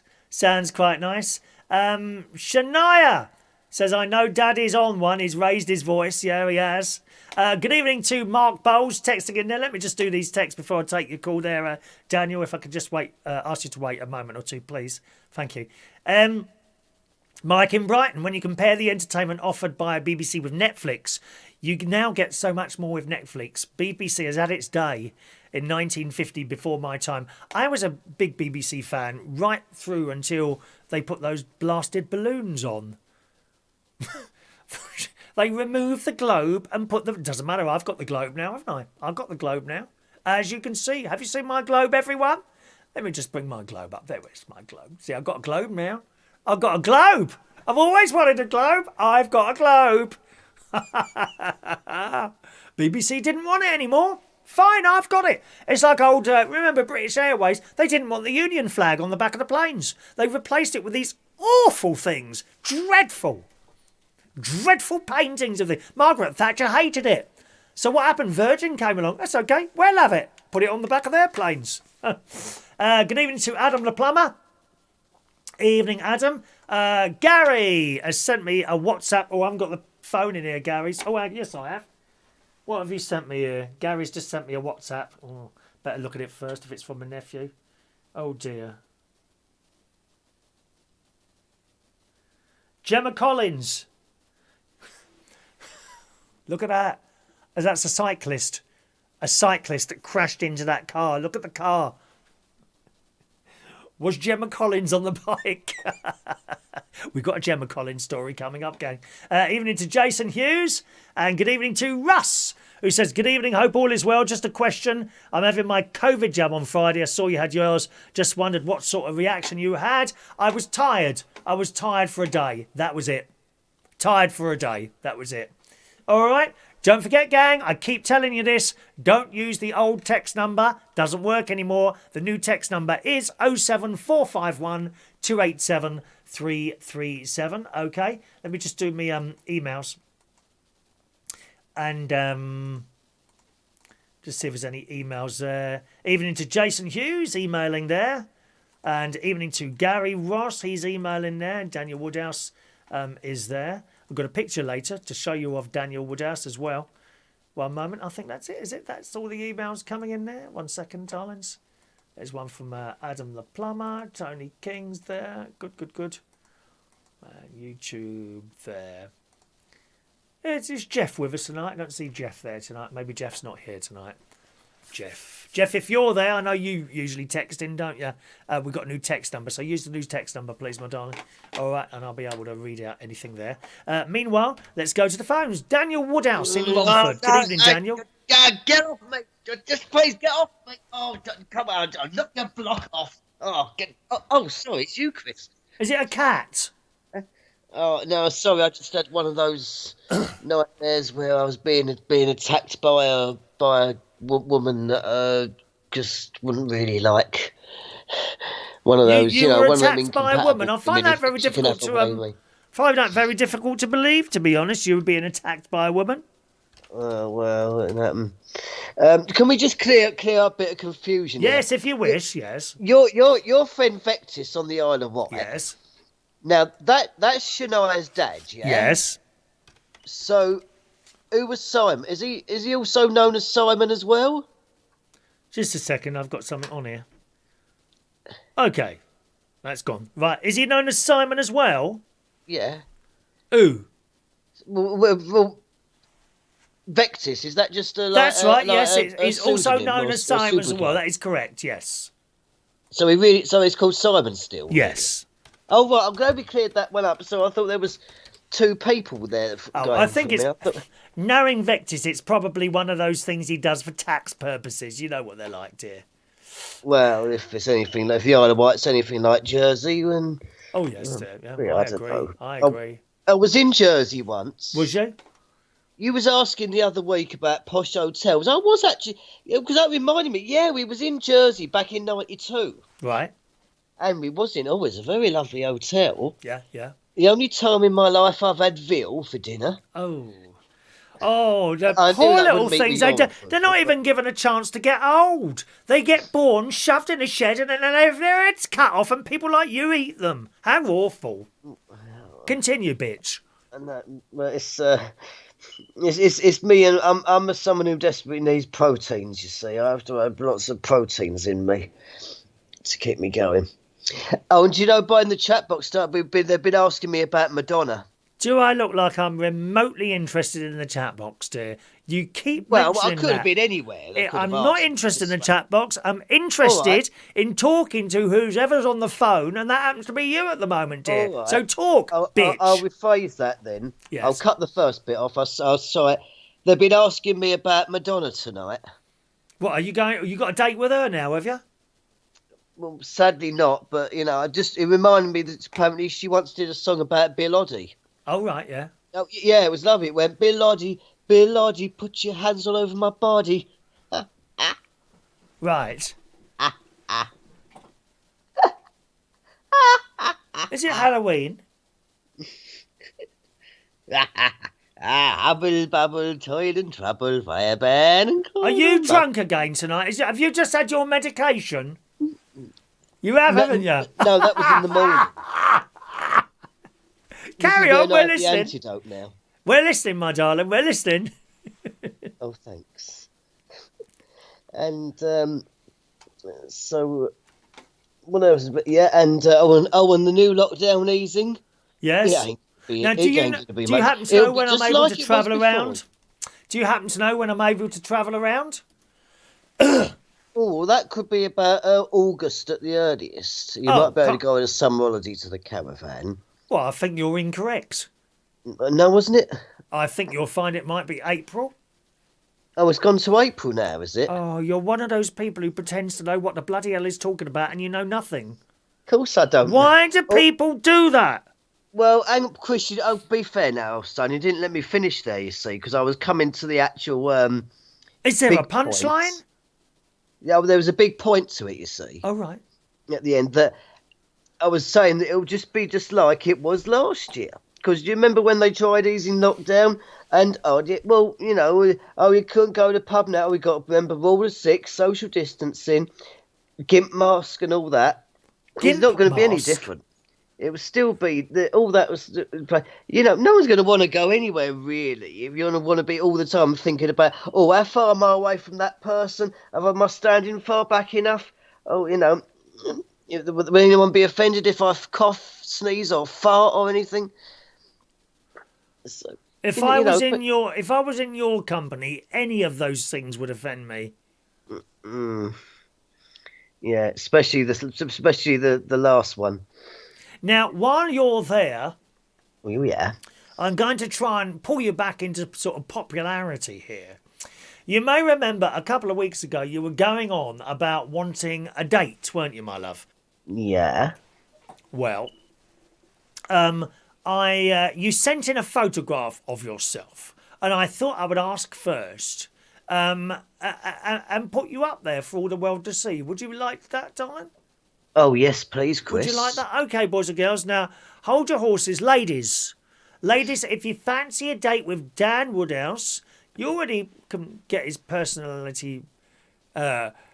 Shania says, I know Daddy's on one. He's raised his voice. Yeah, he has. Good evening to Mark Bowles texting in there. Let me just do these texts before I take your call there, Daniel. If I could just wait, ask you to wait a moment or two, please. Thank you. Mike in Brighton, when you compare the entertainment offered by BBC with Netflix, you now get so much more with Netflix. BBC has had its day in 1950, before my time. I was a big BBC fan right through until they put those blasted balloons on. They removed the globe and put them... Doesn't matter, I've got the globe now, haven't I? I've got the globe now. As you can see. Have you seen my globe, everyone? Let me just bring my globe up. There is my globe. See, I've got a globe now. I've got a globe. I've always wanted a globe. I've got a globe. BBC didn't want it anymore. Fine, I've got it. It's like old, remember British Airways? They didn't want the Union flag on the back of the planes. They replaced it with these awful things. Dreadful paintings of the... Margaret Thatcher hated it. So what happened? Virgin came along. That's okay. We'll have it. Put it on the back of their planes. Good evening to Adam the plumber. Evening, Adam. Gary has sent me a WhatsApp. Oh, I haven't got the phone in here, Gary's. Oh, yes, I have. What have you sent me here? Gary's just sent me a WhatsApp. Oh, better look at it first if it's from my nephew. Oh, dear. Gemma Collins. Look at that. That's a cyclist. A cyclist that crashed into that car. Look at the car. Was Gemma Collins on the bike? We've got a Gemma Collins story coming up, gang. Evening to Jason Hughes. And good evening to Russ, who says, good evening, hope all is well. Just a question. I'm having my COVID jab on Friday. I saw you had yours. Just wondered what sort of reaction you had. I was tired. For a day. That was it. Tired for a day. That was it. All right. Don't forget, gang, I keep telling you this. Don't use the old text number. Doesn't work anymore. The new text number is 07451 287 337. Okay. Let me just do me emails. And just see if there's any emails there. Evening to Jason Hughes, emailing there. And evening to Gary Ross, he's emailing there. And Daniel Woodhouse is there. I've got a picture later to show you of Daniel Woodhouse as well. One moment, I think that's it. Is it? That's all the emails coming in there. 1 second, darlings. There's one from Adam the plumber. Tony King's there. Good. YouTube there. Is Jeff with us tonight? I don't see Jeff there tonight. Maybe Jeff's not here tonight. Jeff, if you're there, I know you usually text in, don't you? We've got a new text number, so use the new text number, please, my darling. All right, and I'll be able to read out anything there. Meanwhile, let's go to the phones. Daniel Woodhouse in Romford. Good evening, Daniel. Get off, mate. Just please get off, mate. Oh, come on. Knock your block off. Oh, sorry, it's you, Chris. Is it a cat? Oh, no, sorry, I just had one of those nightmares where I was being attacked by a woman that just wouldn't really like one of those, You were one of them attacked by a woman. I find that very she can difficult have a to way. find that very difficult to believe. To be honest, you were being attacked by a woman. Well, can we just clear up a bit of confusion? Yes, here? if you wish. Yes. Your friend Vectis on the Isle of Wight. Yes. Now that's Shania's dad. Yeah. Yes. So, who was Simon? Is he also known as Simon as well? Just a second, I've got something on here. Okay, that's gone. Right, is he known as Simon as well? Yeah. Who? Well, Vectis, is that just a? That's right. Yes, a he's also pseudonym known or as Simon as well. pseudonym? That is correct. Yes. So he's called Simon still. Yes. Oh right, I'm glad we cleared that one up. So I thought there was two people there. I think it's knowing Vectis. It's probably one of those things he does for tax purposes. You know what they're like, dear. Well, if it's anything like, if the Isle of Wight's anything like Jersey, then Oh yes, dear. Yeah, I I don't agree. know. I agree. I was in Jersey once. Was you? You was asking the other week about posh hotels. I was actually, because that reminded me. Yeah, we was in Jersey back in '92, Right. and we was in. Oh, it was a very lovely hotel. Yeah. Yeah. The only time in my life I've had veal for dinner. Oh, the I knew poor that little wouldn't make things. me yawn. They're not even given a chance to get old. They get born, shoved in a shed, and then they have their heads cut off, and people like you eat them. How awful. Continue, bitch. And that, well, it's me, and I'm someone who desperately needs proteins. You see, I have to have lots of proteins in me to keep me going. Oh, and do you know, in the chat box, they've been asking me about Madonna. Do I look like I'm remotely interested in the chat box, dear? You keep Well, mentioning I could have that. been anywhere. I'm not interested in the chat box. I'm interested in talking to whoever's on the phone, and that happens to be you at the moment, dear. All right. So talk, bitch. I'll rephrase that then. Yes. I'll cut the first bit off. I'll sorry. They've been asking me about Madonna tonight. What are you going? You got a date with her now, have you? Well, sadly not, but it reminded me that apparently she once did a song about Bill Oddie. Oh right, yeah. Oh yeah, it was lovely. It went, Bill Oddie, put your hands all over my body. Right. Is it Halloween? Hubble, bubble, toil and trouble, fire ban and cold. Are you drunk again tonight? Have you just had your medication? You have, haven't you? No, that was in the morning. Carry on, we're listening. The antidote now. We're listening, my darling. We're listening. Oh, thanks. And so what else? But yeah, and and the new lockdown easing. Yes. Now, do you happen to know when I'm able to travel around? Do you happen to know when I'm able to travel around? Oh, that could be about August at the earliest. You might be able to go on a summer holiday to the caravan. Well, I think you're incorrect. No, wasn't it? I think you'll find it might be April. Oh, it's gone to April now, is it? Oh, you're one of those people who pretends to know what the bloody hell is talking about and you know nothing. Of course I don't. Why do people do that? Well, and Chris, be fair now, son. You didn't let me finish there, you see, because I was coming to the actual... is there a punchline? Yeah, well, there was a big point to it, you see. Oh, right. At the end, that I was saying that it'll just be just like it was last year. Because do you remember when they tried easing lockdown? And, you couldn't go to the pub now. We got to remember rule of 6, social distancing, gimp mask and all that. It's not going to be any different. It would still be, all that was, no one's going to want to go anywhere, really. If you want to be all the time thinking about, how far am I away from that person? Am I standing far back enough? Will anyone be offended if I cough, sneeze or fart or anything? So, if I was in your company, any of those things would offend me. Yeah, especially the last one. Now, while you're there, I'm going to try and pull you back into sort of popularity here. You may remember a couple of weeks ago you were going on about wanting a date, weren't you, my love? Yeah. Well, you sent in a photograph of yourself, and I thought I would ask first, and put you up there for all the world to see. Would you like that, darling? Oh, yes, please, Chris. Would you like that? Okay, boys and girls. Now, hold your horses. Ladies, if you fancy a date with Dan Woodhouse, you already can get his personality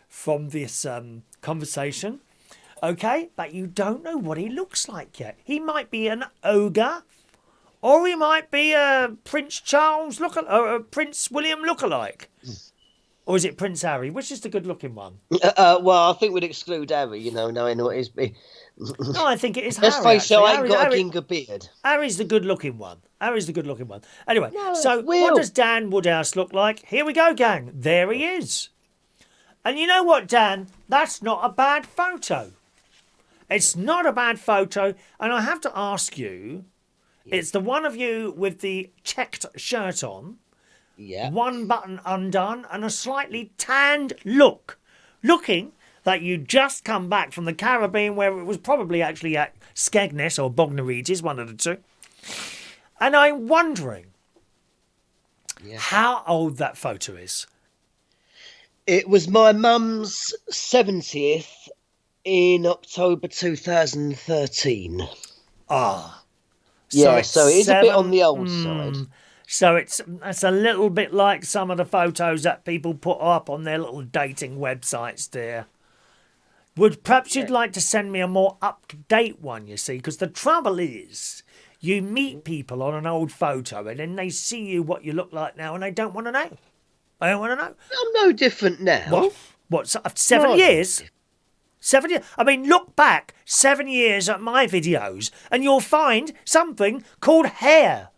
from this conversation. Okay? But you don't know what he looks like yet. He might be an ogre, or he might be a Prince Charles Prince William lookalike. Or is it Prince Harry? Which is the good-looking one? Well, I think we'd exclude Harry, knowing what he's been. No, I think it is Let's Harry. face it, I ain't got a ginger beard. Harry's the good-looking one. Anyway, No, so Will. what does Dan Woodhouse look like? Here we go, gang. There he is. And you know what, Dan? That's not a bad photo. It's not a bad photo. And I have to ask you, it's the one of you with the checked shirt on, one button undone, and a slightly tanned look. Looking that you just come back from the Caribbean, where it was probably actually at Skegness or Bognor Regis, one of the two. And I'm wondering how old that photo is. It was my mum's 70th in October 2013. Ah. Yeah, so it is a bit on the old side. So it's a little bit like some of the photos that people put up on their little dating websites there. Perhaps you'd like to send me a more up-to-date one, you see, because the trouble is you meet people on an old photo and then they see you what you look like now and they don't want to know. I don't want to know. I'm no different now. What 7 years? 7 years? I mean, look back 7 years at my videos and you'll find something called hair.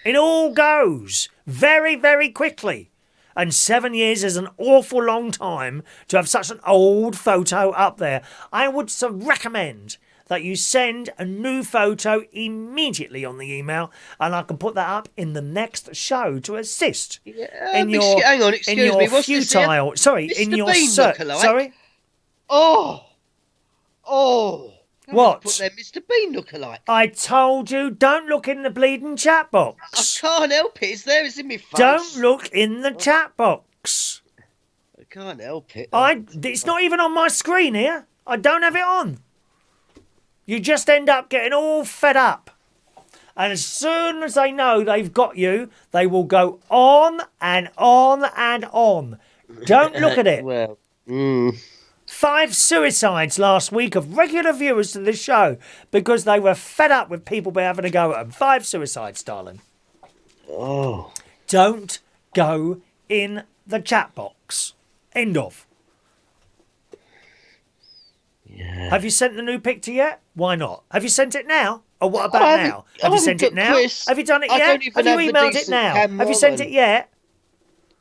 It all goes very, very quickly. And 7 years is an awful long time to have such an old photo up there. I would recommend that you send a new photo immediately on the email, and I can put that up in the next show to assist in your hang on, excuse in your me, what's this here? futile. Sorry, Mr. in your Bean lookalike? sorry. Oh. What? Put there, Mr. Bean lookalike. I told you, don't look in the bleeding chat I box. can't help it. It's there. It's in my face. Don't look in the chat box. I can't help it. It's not even on my screen here. I don't have it on. You just end up getting all fed up. And as soon as they know they've got you, they will go on and on and on. Don't look at it. Well, 5 suicides last week of regular viewers to this show because they were fed up with people having a go at them. 5 suicides, darling. Oh. Don't go in the chat box. End of. Yeah. Have you sent the new picture yet? Why not? Have you sent it now? Or what about now? Have you sent it now? Chris, have you done it I yet? don't even Have you have the emailed it decent now? camera Have you sent it yet?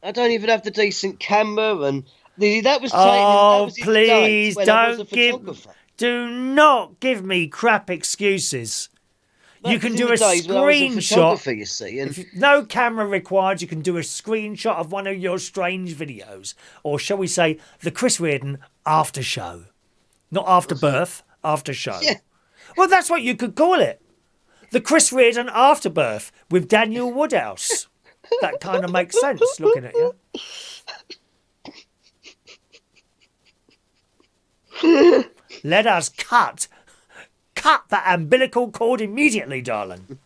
I don't even have the decent camera, and that was taken. Oh, that was in please the days when I was a don't give. photographer. Do not give me crap excuses. That You was can in do the a days when I was a screenshot. photographer, you see, and No camera required. You can do a screenshot of one of your strange videos, or shall we say, the Chris Reardon after show, not after birth, after show. Yeah. Well, that's what you could call it, the Chris Reardon afterbirth with Daniel Woodhouse. That kind of makes sense looking at you. Let us cut that umbilical cord immediately, darling.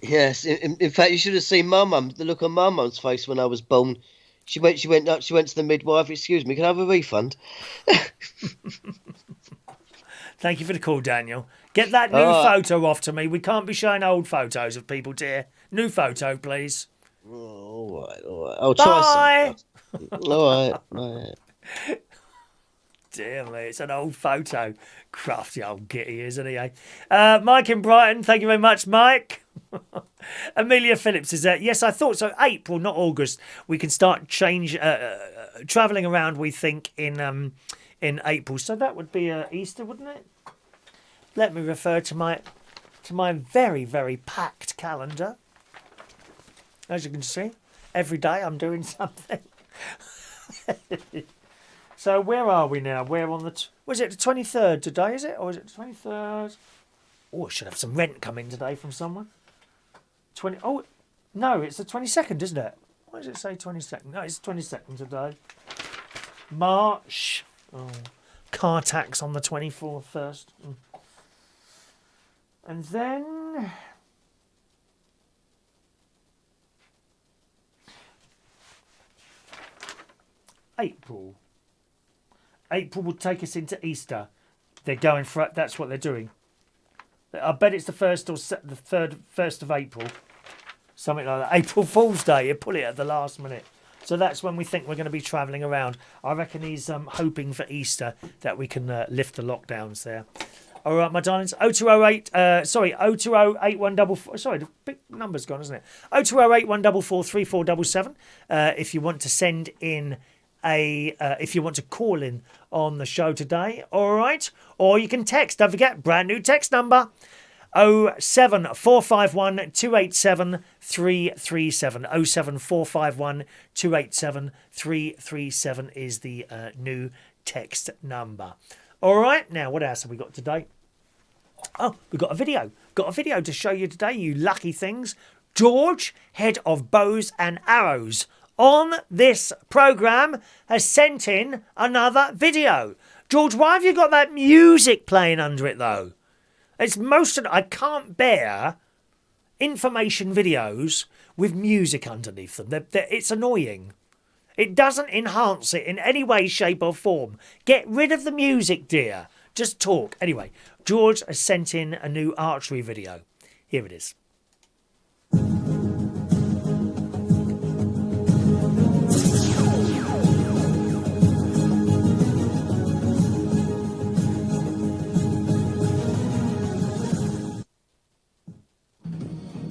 yes, in fact, you should have seen the look on my mum's face when I was born. She went to the midwife. Excuse me, can I have a refund? Thank you for the call, Daniel. Get that new photo off to me. We can't be showing old photos of people, dear. New photo, please. All right. I'll try some. All right. Dear me, it's an old photo. Crafty old gitty, isn't he? Eh? Mike in Brighton, thank you very much, Mike. Amelia Phillips is there. Yes, I thought so. April, not August. We can start travelling around. We think in April. So that would be Easter, wouldn't it? Let me refer to my very, very packed calendar. As you can see, every day I'm doing something. So where are we now? We're on was it the 23rd today, is it? Or is it the 23rd? Oh, I should have some rent coming today from someone. No, it's the 22nd, isn't it? Why does it say 22nd? No, it's 22nd today. March. Oh, car tax on the 24th first. And then... April. April will take us into Easter. They're going for it. That's what they're doing. I bet it's the 1st or the 1st of April. Something like that. April Fool's Day. You pull it at the last minute. So that's when we think we're going to be travelling around. I reckon he's hoping for Easter that we can lift the lockdowns there. All right, my darlings. 0208, 0208 sorry, the big number's gone, isn't it? 0208 144 3477. If you want to send in if you want to call in on the show today, all right? Or you can text. Don't forget, brand new text number. 07451 287 337. 07451 287 337 is the new text number. All right, now what else have we got today? Oh, we've got a video. Got a video to show you today, you lucky things. George, head of Bows and Arrows, on this programme has sent in another video. George, why have you got that music playing under it, though? It's I can't bear information videos with music underneath them. It's annoying. It doesn't enhance it in any way, shape or form. Get rid of the music, dear. Just talk. Anyway, George has sent in a new archery video. Here it is.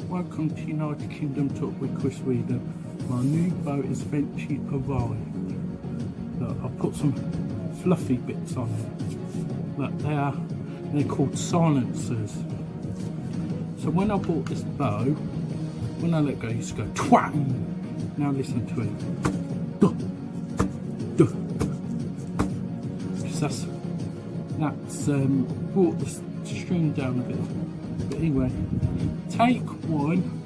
Welcome to United Kingdom Talk with Chris Whedon. My new boat has eventually arrived. Look, I've put some fluffy bits on it. Look, they're called silencers. So when I bought this bow, when I let go, it used to go twang. Now listen to it. Duh, duh. That's brought the string down a bit. But anyway, take one.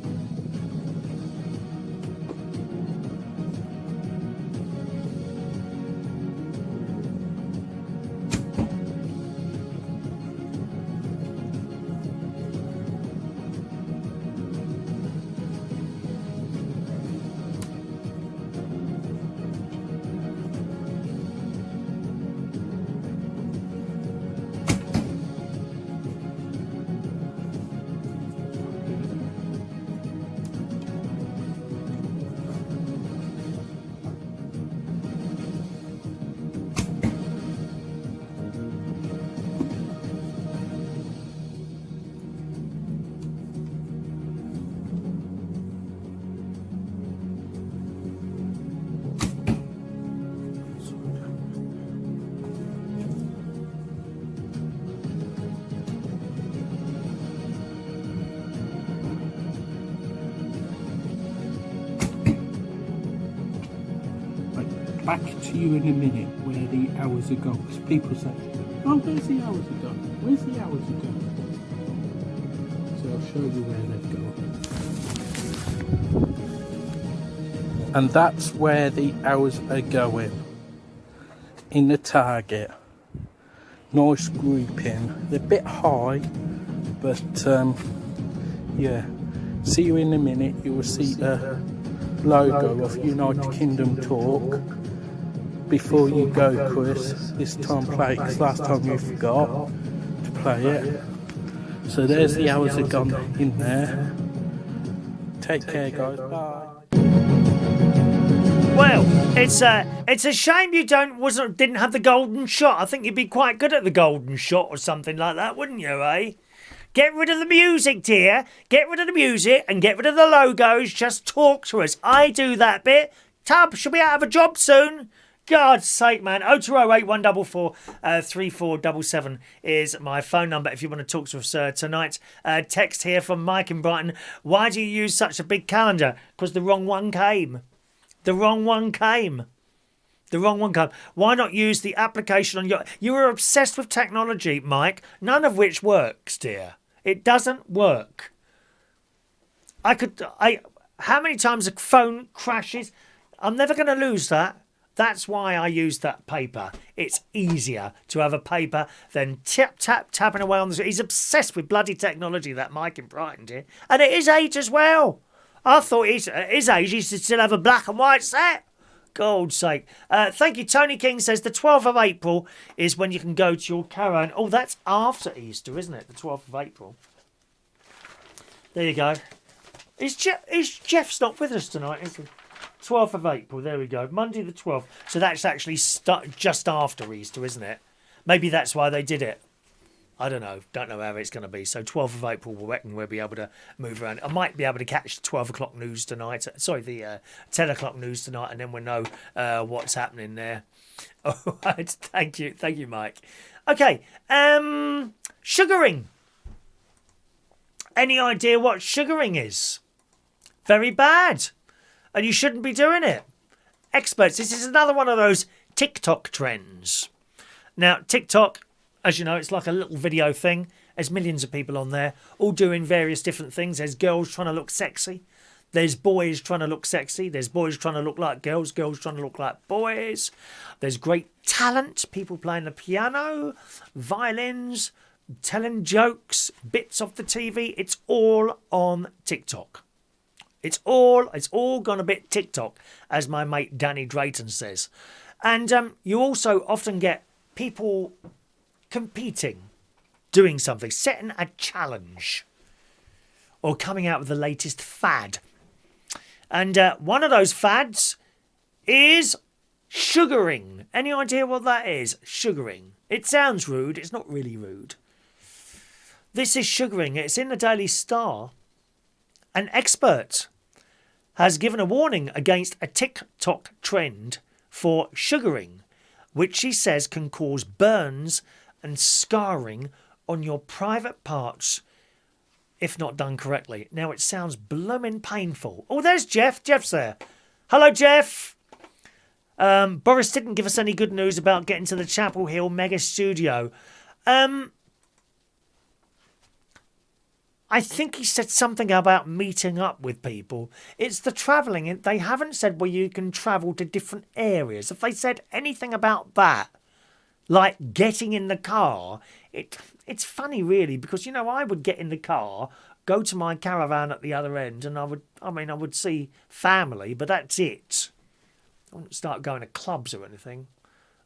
Back to you in a minute where the hours are gone. Because people say, oh, where's the hours are gone? Where's the hours are gone? So I'll show you where they've gone. And that's where the hours are going. In the target. Nice grouping. They're a bit high, but yeah. See you in a minute. You will see the logo of United Kingdom Talk. Before you go, Chris, this time play it, because last time you forgot to play it. So there's the hours that gone in there. Take care, guys. Bye. Well, it's a shame you didn't have the golden shot. I think you'd be quite good at the golden shot or something like that, wouldn't you, eh? Get rid of the music, dear. Get rid of the music and get rid of the logos. Just talk to us. I do that bit. Tub, she'll be out of a job soon. God's sake, man. 0208 144 3477 is my phone number if you want to talk to us tonight. Text here from Mike in Brighton. Why do you use such a big calendar? Because the wrong one came. The wrong one came. The wrong one came. Why not use the application on your... You were obsessed with technology, Mike, none of which works, dear. It doesn't work. How many times a phone crashes? I'm never going to lose that. That's why I use that paper. It's easier to have a paper than tapping away on the... He's obsessed with bloody technology, that Mike in Brighton, dear. And at his age as well. I thought at his age he should still have a black and white set. God's sake. Thank you. Tony King says the 12th of April is when you can go to your caravan. Oh, that's after Easter, isn't it? The 12th of April. There you go. Jeff's not with us tonight, is he? 12th of April, there we go. Monday the 12th. So that's actually just after Easter, isn't it? Maybe that's why they did it. I don't know. Don't know how it's going to be. So 12th of April, we reckon we'll be able to move around. I might be able to catch the 12 o'clock news tonight. Sorry, the 10 o'clock news tonight, and then we'll know what's happening there. All right. Thank you. Thank you, Mike. Okay. Sugaring. Any idea what sugaring is? Very bad. And you shouldn't be doing it. Experts, this is another one of those TikTok trends. Now, TikTok, as you know, it's like a little video thing. There's millions of people on there, all doing various different things. There's girls trying to look sexy. There's boys trying to look sexy. There's boys trying to look like girls. Girls trying to look like boys. There's great talent. People playing the piano, violins, telling jokes, bits of the TV. It's all on TikTok. It's all gone a bit TikTok, as my mate Danny Drayton says. And you also often get people competing, doing something, setting a challenge, or coming out with the latest fad. And one of those fads is sugaring. Any idea what that is? Sugaring. It sounds rude. It's not really rude. This is sugaring. It's in the Daily Star. An expert has given a warning against a TikTok trend for sugaring, which she says can cause burns and scarring on your private parts if not done correctly. Now, it sounds blooming painful. Oh, there's Jeff. Jeff's there. Hello, Jeff. Boris didn't give us any good news about getting to the Chapel Hill Mega Studio. I think he said something about meeting up with people. It's the travelling. They haven't said where you can travel to different areas. If they said anything about that, like getting in the car, it's funny really, because, you know, I would get in the car, go to my caravan at the other end, and I would see family, but that's it. I wouldn't start going to clubs or anything.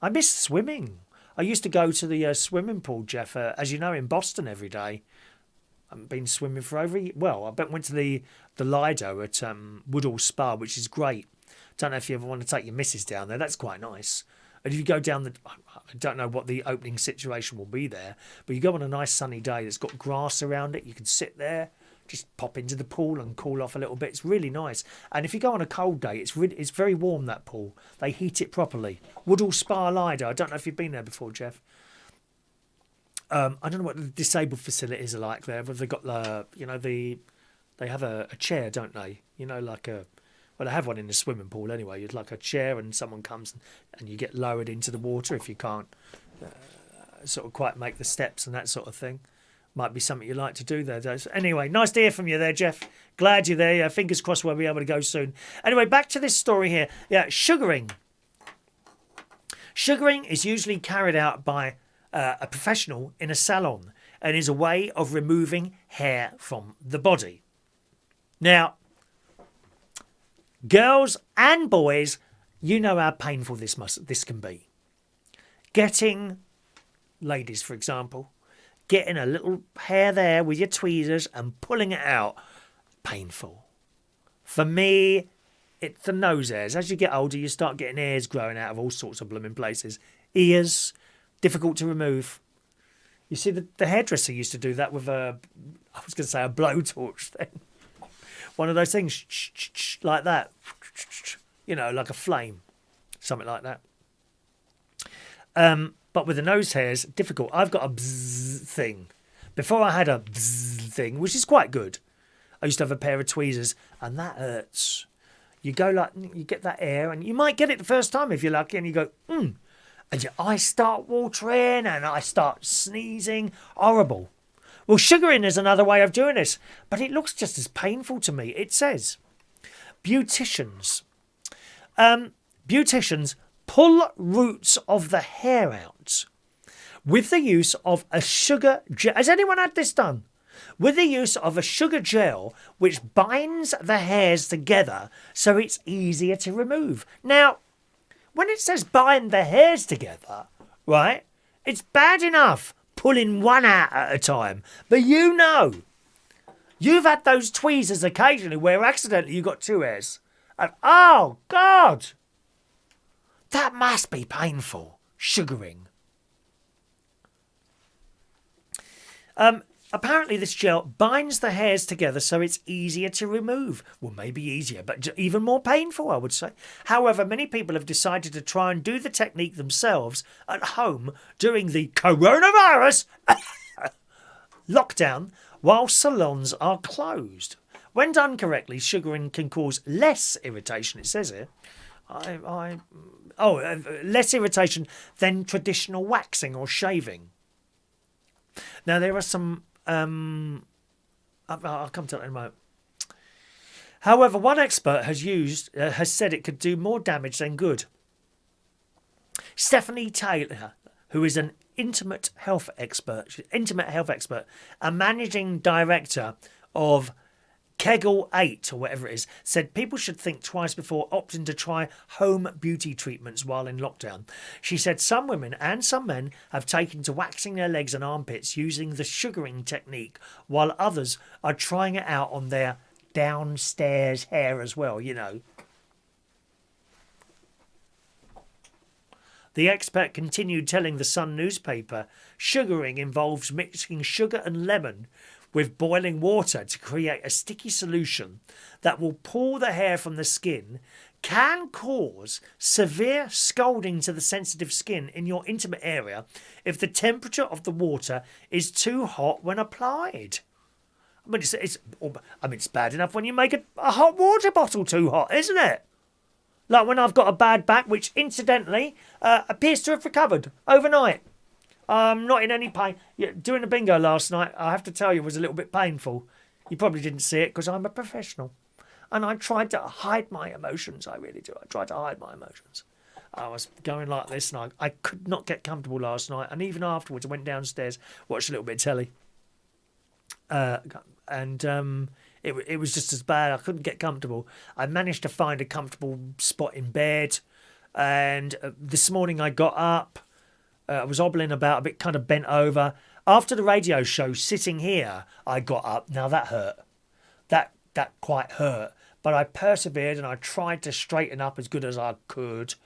I miss swimming. I used to go to the swimming pool, Jeff, as you know, in Boston every day. I haven't been swimming for went to the Lido at Woodhall Spa, which is great. Don't know if you ever want to take your missus down there. That's quite nice. And if you go down I don't know what the opening situation will be there, but you go on a nice sunny day that's got grass around it. You can sit there, just pop into the pool and cool off a little bit. It's really nice. And if you go on a cold day, it's very warm, that pool. They heat it properly. Woodhall Spa Lido. I don't know if you've been there before, Jeff. I don't know what the disabled facilities are like there, but they've got they have a chair, don't they? You know, they have one in the swimming pool anyway. You'd like a chair, and someone comes and you get lowered into the water if you can't sort of quite make the steps and that sort of thing. Might be something you like to do there. So anyway, nice to hear from you there, Jeff. Glad you're there. Yeah, fingers crossed we'll be able to go soon. Anyway, back to this story here. Yeah, sugaring. Sugaring is usually carried out by a professional in a salon and is a way of removing hair from the body. Now, girls and boys, you know how painful this can be. Ladies, for example, getting a little hair there with your tweezers and pulling it out, painful. For me, it's the nose hairs. As you get older, you start getting hairs growing out of all sorts of blooming places. Ears, difficult to remove. You see, the hairdresser used to do that with a blowtorch thing. One of those things, like that. You know, like a flame. Something like that. But with the nose hairs, difficult. I've got a bzzz thing. Before I had a bzzz thing, which is quite good, I used to have a pair of tweezers, and that hurts. You get that air, and you might get it the first time if you're lucky, and you go, and your eyes start watering, and I start sneezing. Horrible. Well, sugaring is another way of doing this, but it looks just as painful to me. It says, Beauticians. Beauticians pull roots of the hair out with the use of a sugar gel. Has anyone had this done? With the use of a sugar gel which binds the hairs together so it's easier to remove. Now, when it says bind the hairs together, right, it's bad enough pulling one out at a time. But you know, you've had those tweezers occasionally where accidentally you got two hairs. And oh, God, that must be painful, sugaring. Apparently this gel binds the hairs together so it's easier to remove. Well, maybe easier, but even more painful, I would say. However, many people have decided to try and do the technique themselves at home during the coronavirus lockdown while salons are closed. When done correctly, sugaring can cause less irritation, it says here. Less irritation than traditional waxing or shaving. Now, there are some... I'll come to that in a moment. However, one expert has said it could do more damage than good. Stephanie Taylor, who is an intimate health expert, a managing director of Kegel 8 or whatever it is, said people should think twice before opting to try home beauty treatments while in lockdown. She said some women and some men have taken to waxing their legs and armpits using the sugaring technique, while others are trying it out on their downstairs hair as well, you know. The expert continued telling the Sun newspaper, sugaring involves mixing sugar and lemon with boiling water to create a sticky solution that will pull the hair from the skin, can cause severe scalding to the sensitive skin in your intimate area if the temperature of the water is too hot when applied. I mean, it's bad enough when you make a hot water bottle too hot, isn't it? Like when I've got a bad back, which incidentally appears to have recovered overnight. Not in any pain. Yeah, doing a bingo last night, I have to tell you, was a little bit painful. You probably didn't see it because I'm a professional. And I tried to hide my emotions, I really do. I tried to hide my emotions. I was going like this and I could not get comfortable last night. And even afterwards, I went downstairs, watched a little bit of telly. It was just as bad. I couldn't get comfortable. I managed to find a comfortable spot in bed. And this morning I got up. I was hobbling about a bit, kind of bent over. After the radio show, sitting here, I got up. Now that hurt. That quite hurt. But I persevered and I tried to straighten up as good as I could.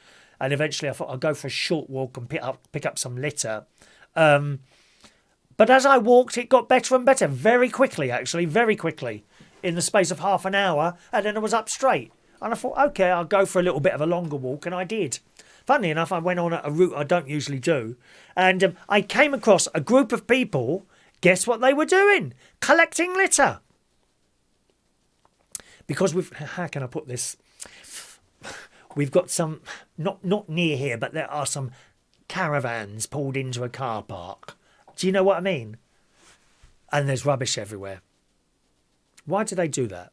And eventually I thought I'd go for a short walk and pick up some litter. But as I walked, it got better and better. Very quickly, actually. Very quickly. In the space of half an hour. And then I was up straight. And I thought, OK, I'll go for a little bit of a longer walk. And I did. Funnily enough, I went on a route I don't usually do. And I came across a group of people. Guess what they were doing? Collecting litter. Because how can I put this? We've got some, not near here, but there are some caravans pulled into a car park. Do you know what I mean? And there's rubbish everywhere. Why do they do that?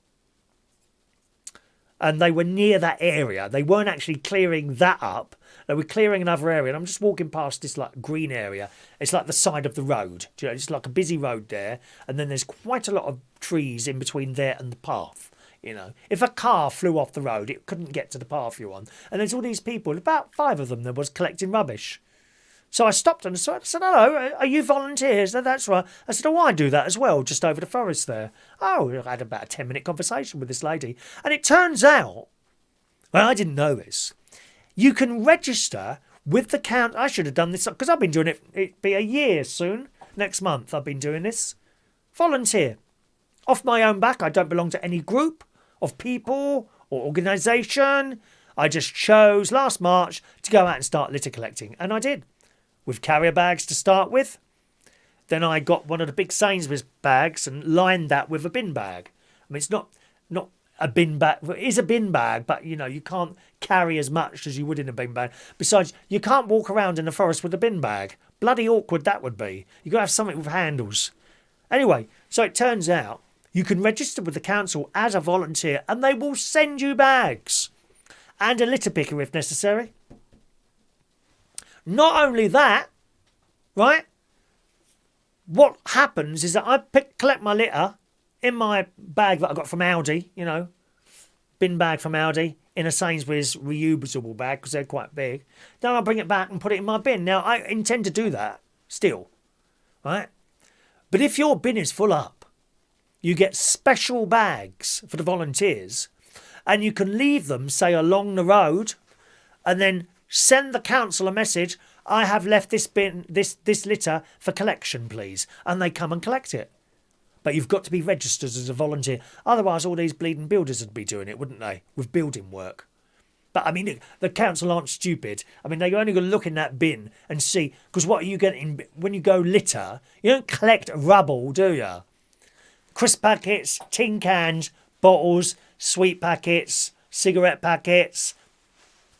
And they were near that area. They weren't actually clearing that up. They were clearing another area. And I'm just walking past this like green area. It's like the side of the road. Do you know, it's like a busy road there. And then there's quite a lot of trees in between there and the path. You know, if a car flew off the road, it couldn't get to the path you're on. And there's all these people, about 5 of them there was, collecting rubbish. So I stopped and I said, hello, are you volunteers? That's right. I said, I do that as well, just over the forest there. Oh, I had about a 10-minute conversation with this lady. And it turns out, well, I didn't know this, you can register with the count. I should have done this because I've been doing it. It'll be a year soon. Next month I've been doing this. Volunteer. Off my own back. I don't belong to any group of people or organisation. I just chose last March to go out and start litter collecting. And I did. With carrier bags to start with. Then I got one of the big Sainsbury's bags and lined that with a bin bag. I mean, it's not a bin bag. It is a bin bag, but, you know, you can't carry as much as you would in a bin bag. Besides, you can't walk around in the forest with a bin bag. Bloody awkward that would be. You've got to have something with handles. Anyway, so it turns out You can register with the council as a volunteer and they will send you bags and a litter picker if necessary. Not only that, right? What happens is that I collect my litter in my bag that I got from Aldi, you know, bin bag from Aldi, in a Sainsbury's reusable bag because they're quite big. Then I bring it back and put it in my bin. Now, I intend to do that still, right? But if your bin is full up, you get special bags for the volunteers and you can leave them, say, along the road and then send the council a message, I have left this bin, this litter for collection, please. And they come and collect it. But you've got to be registered as a volunteer. Otherwise, all these bleeding builders would be doing it, wouldn't they? With building work. But, I mean, the council aren't stupid. I mean, they're only going to look in that bin and see. Because what are you getting when you go litter? You don't collect rubble, do you? Crisp packets, tin cans, bottles, sweet packets, cigarette packets.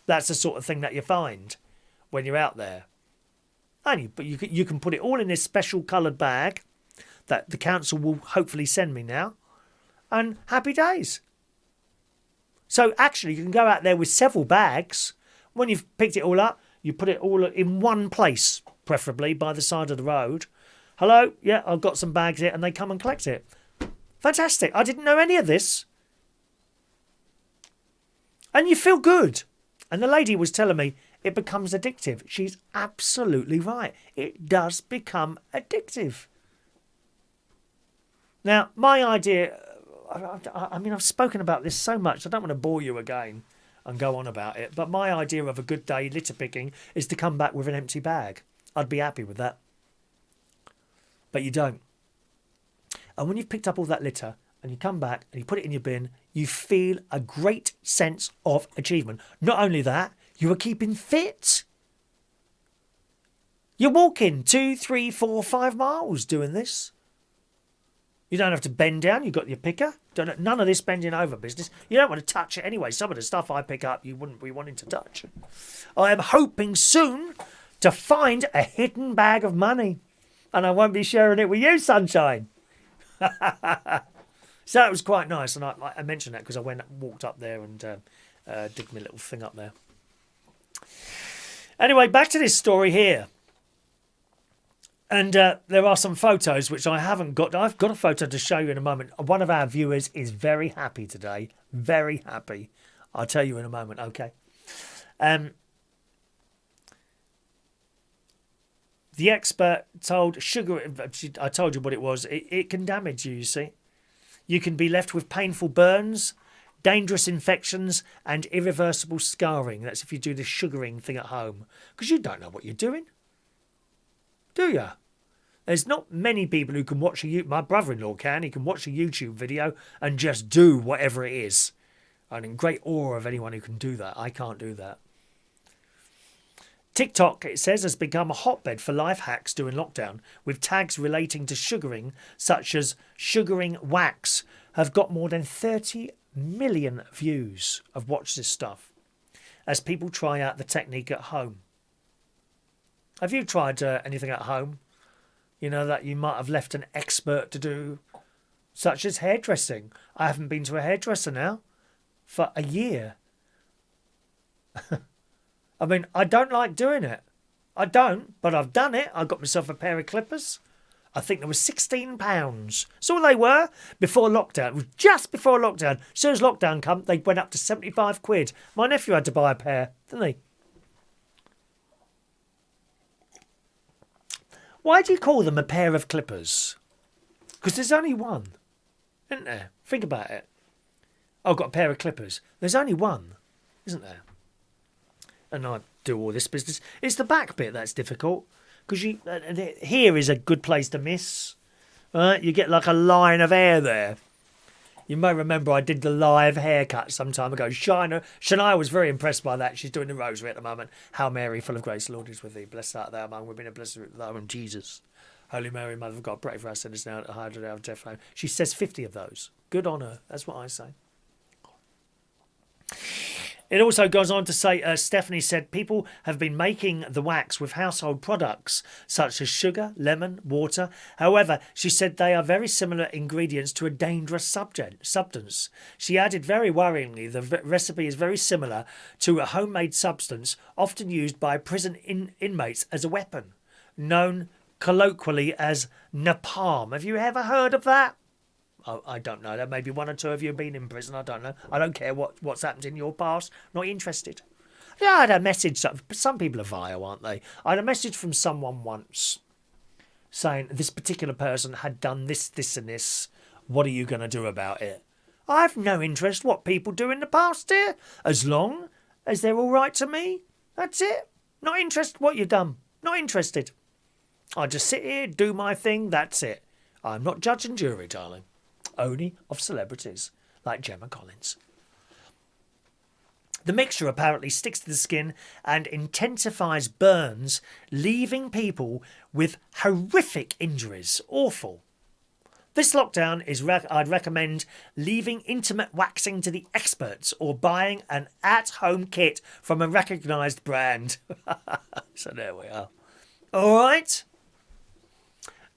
That's the sort of thing that you find when you're out there. But you can put it all in this special coloured bag that the council will hopefully send me now. And happy days. So actually you can go out there with several bags. When you've picked it all up, you put it all in one place, preferably by the side of the road. Hello, yeah, I've got some bags here, and they come and collect it. Fantastic. I didn't know any of this. And you feel good. And the lady was telling me it becomes addictive. She's absolutely right. It does become addictive. Now, my idea, I mean, I've spoken about this so much, I don't want to bore you again and go on about it, but my idea of a good day litter picking is to come back with an empty bag. I'd be happy with that. But you don't. And when you've picked up all that litter and you come back and you put it in your bin, you feel a great sense of achievement. Not only that, you are keeping fit. You're walking 2, 3, 4, 5 miles doing this. You don't have to bend down. You've got your picker. None of this bending over business. You don't want to touch it anyway. Some of the stuff I pick up you wouldn't be wanting to touch. I am hoping soon to find a hidden bag of money. And I won't be sharing it with you, sunshine. So it was quite nice. And I mentioned that because I walked up there and did my little thing up there. Anyway, back to this story here. And there are some photos which I haven't got. I've got a photo to show you in a moment. One of our viewers is very happy today. Very happy. I'll tell you in a moment, okay? The expert told sugar... I told you what it was. It can damage you, you see. You can be left with painful burns, dangerous infections and irreversible scarring. That's if you do the sugaring thing at home. Because you don't know what you're doing. Do you? There's not many people who can watch my brother-in-law can. He can watch a YouTube video and just do whatever it is. I'm in great awe of anyone who can do that. I can't do that. TikTok, it says, has become a hotbed for life hacks during lockdown, with tags relating to sugaring, such as sugaring wax, have got more than 30 million views. I've watched this stuff as people try out the technique at home. Have you tried anything at home? You know, that you might have left an expert to do, such as hairdressing. I haven't been to a hairdresser now for a year. I mean, I don't like doing it. I don't, but I've done it. I got myself a pair of clippers. I think they were £16. That's all they were before lockdown. It was just before lockdown. As soon as lockdown came, they went up to 75 quid. My nephew had to buy a pair, didn't he? Why do you call them a pair of clippers? Because there's only one, isn't there? Think about it. I've got a pair of clippers. There's only one, isn't there? And I do all this business. It's the back bit that's difficult. Because here is a good place to miss. Right? You get like a line of hair there. You may remember I did the live haircut some time ago. Shania was very impressed by that. She's doing the rosary at the moment. Hail Mary, full of grace, Lord is with thee. Blessed art thou among women, and blessed art thou among Jesus. Holy Mary, Mother of God, pray for us sinners now at the hour of our death. She says 50 of those. Good on her. That's what I say. It also goes on to say, Stephanie said, people have been making the wax with household products such as sugar, lemon, water. However, she said they are very similar ingredients to a dangerous substance. She added, very worryingly, the recipe is very similar to a homemade substance often used by prison inmates as a weapon, known colloquially as napalm. Have you ever heard of that? Oh, I don't know. There may be one or two of you have been in prison. I don't know. I don't care what's happened in your past. Not interested. Yeah, I had a message. Some people are vile, aren't they? I had a message from someone once saying this particular person had done this, this and this. What are you going to do about it? I have no interest what people do in the past, dear. As long as they're all right to me. That's it. Not interested what you've done. Not interested. I just sit here, do my thing. That's it. I'm not judge and jury, darling. Only of celebrities like Gemma Collins. The mixture apparently sticks to the skin and intensifies burns, leaving people with horrific injuries. Awful. This lockdown I'd recommend leaving intimate waxing to the experts or buying an at-home kit from a recognised brand. So there we are. All right.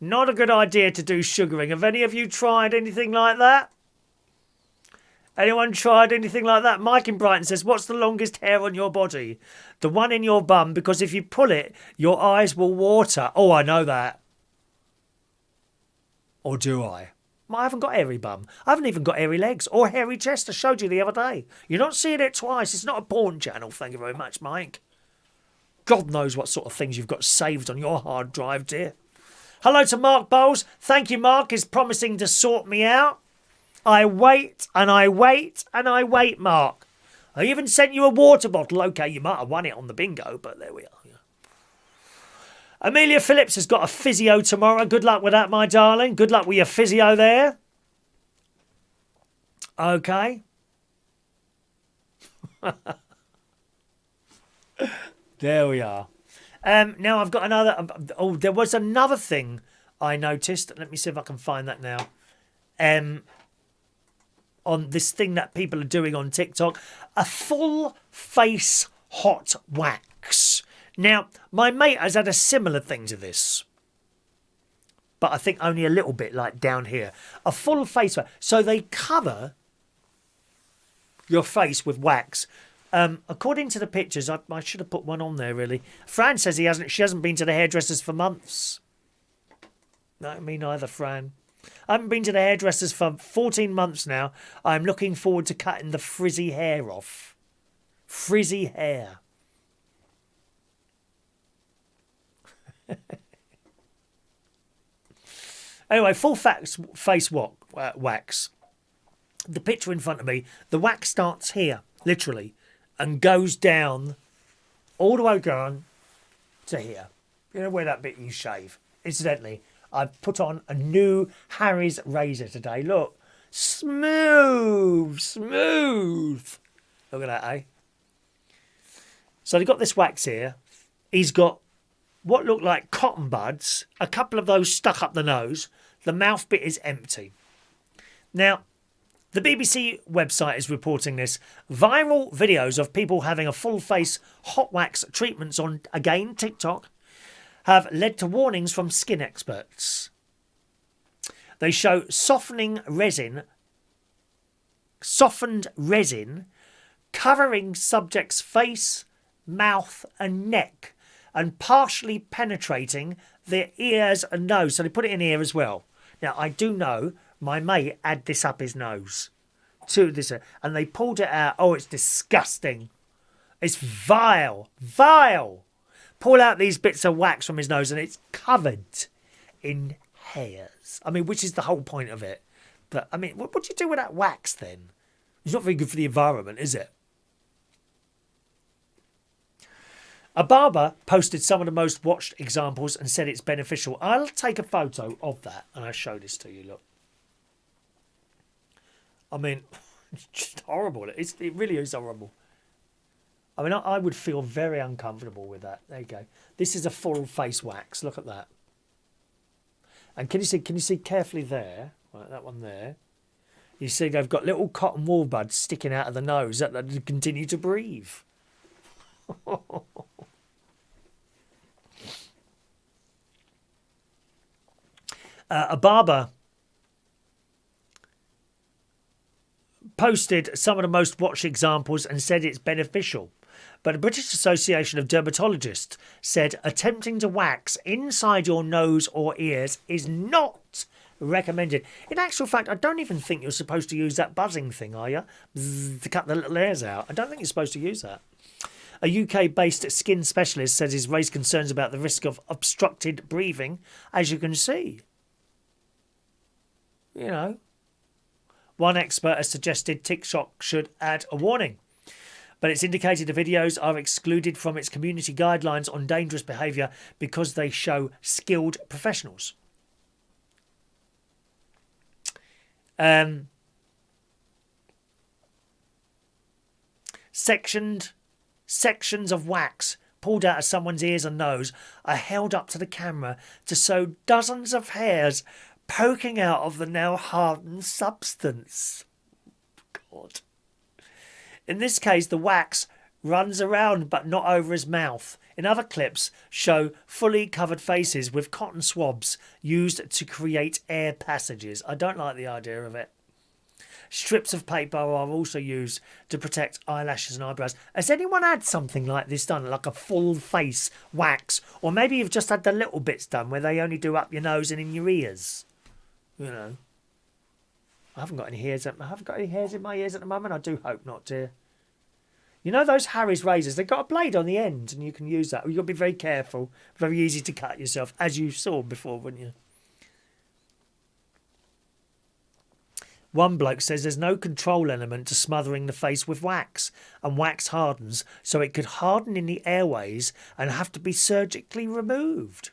Not a good idea to do sugaring. Have any of you tried anything like that? Anyone tried anything like that? Mike in Brighton says, what's the longest hair on your body? The one in your bum, because if you pull it, your eyes will water. Oh, I know that. Or do I? I haven't got hairy bum. I haven't even got hairy legs or hairy chest. I showed you the other day. You're not seeing it twice. It's not a porn channel. Thank you very much, Mike. God knows what sort of things you've got saved on your hard drive, dear. Hello to Mark Bowles. Thank you, Mark, is promising to sort me out. I wait and I wait and I wait, Mark. I even sent you a water bottle. Okay, you might have won it on the bingo, but there we are. Yeah. Amelia Phillips has got a physio tomorrow. Good luck with that, my darling. Good luck with your physio there. Okay. There we are. Now I've got another. Oh, there was another thing I noticed. Let me see if I can find that now. On this thing that people are doing on TikTok, a full face hot wax. Now, my mate has had a similar thing to this, but I think only a little bit, like down here. A full face wax. So they cover your face with wax. According to the pictures, I should have put one on there, really. Fran says she hasn't been to the hairdressers for months. No, me neither, Fran. I haven't been to the hairdressers for 14 months now. I'm looking forward to cutting the frizzy hair off. Frizzy hair. Anyway, full face wax. The picture in front of me, the wax starts here, literally, and goes down, all the way down to here. You know where that bit you shave? Incidentally, I've put on a new Harry's razor today. Look, smooth. Look at that, eh? So they've got this wax here. He's got what look like cotton buds, a couple of those stuck up the nose. The mouth bit is empty. Now, the BBC website is reporting this. Viral videos of people having a full face hot wax treatments on, again, TikTok, have led to warnings from skin experts. They show softened resin covering subjects' face, mouth and neck and partially penetrating their ears and nose. So they put it in here as well. Now, I do know my mate had this up his nose to this, and they pulled it out. Oh, it's disgusting. It's vile. Pull out these bits of wax from his nose and it's covered in hairs. I mean, which is the whole point of it. But, I mean, what do you do with that wax then? It's not very good for the environment, is it? A barber posted some of the most watched examples and said it's beneficial. I'll take a photo of that and I'll show this to you, look. I mean, it's just horrible. It really is horrible. I mean, I would feel very uncomfortable with that. There you go. This is a full face wax. Look at that. And can you see carefully there? Right, that one there. You see, they've got little cotton wool buds sticking out of the nose that they continue to breathe. A barber posted some of the most watched examples and said it's beneficial. But the British Association of Dermatologists said attempting to wax inside your nose or ears is not recommended. In actual fact, I don't even think you're supposed to use that buzzing thing, are you? Bzzz, to cut the little hairs out. I don't think you're supposed to use that. A UK-based skin specialist says he's raised concerns about the risk of obstructed breathing, as you can see. You know. One expert has suggested TikTok should add a warning, but it's indicated the videos are excluded from its community guidelines on dangerous behaviour because they show skilled professionals. Sections of wax pulled out of someone's ears and nose are held up to the camera to show dozens of hairs poking out of the now hardened substance. God. In this case, the wax runs around but not over his mouth. In other clips, show fully covered faces with cotton swabs used to create air passages. I don't like the idea of it. Strips of paper are also used to protect eyelashes and eyebrows. Has anyone had something like this done, like a full face wax? Or maybe you've just had the little bits done where they only do up your nose and in your ears. You know. I haven't got any hairs in my ears at the moment. I do hope not, dear. You know those Harry's razors? They've got a blade on the end and you can use that. You've got to be very careful. Very easy to cut yourself, as you saw before, wouldn't you? One bloke says there's no control element to smothering the face with wax, and wax hardens, so it could harden in the airways and have to be surgically removed.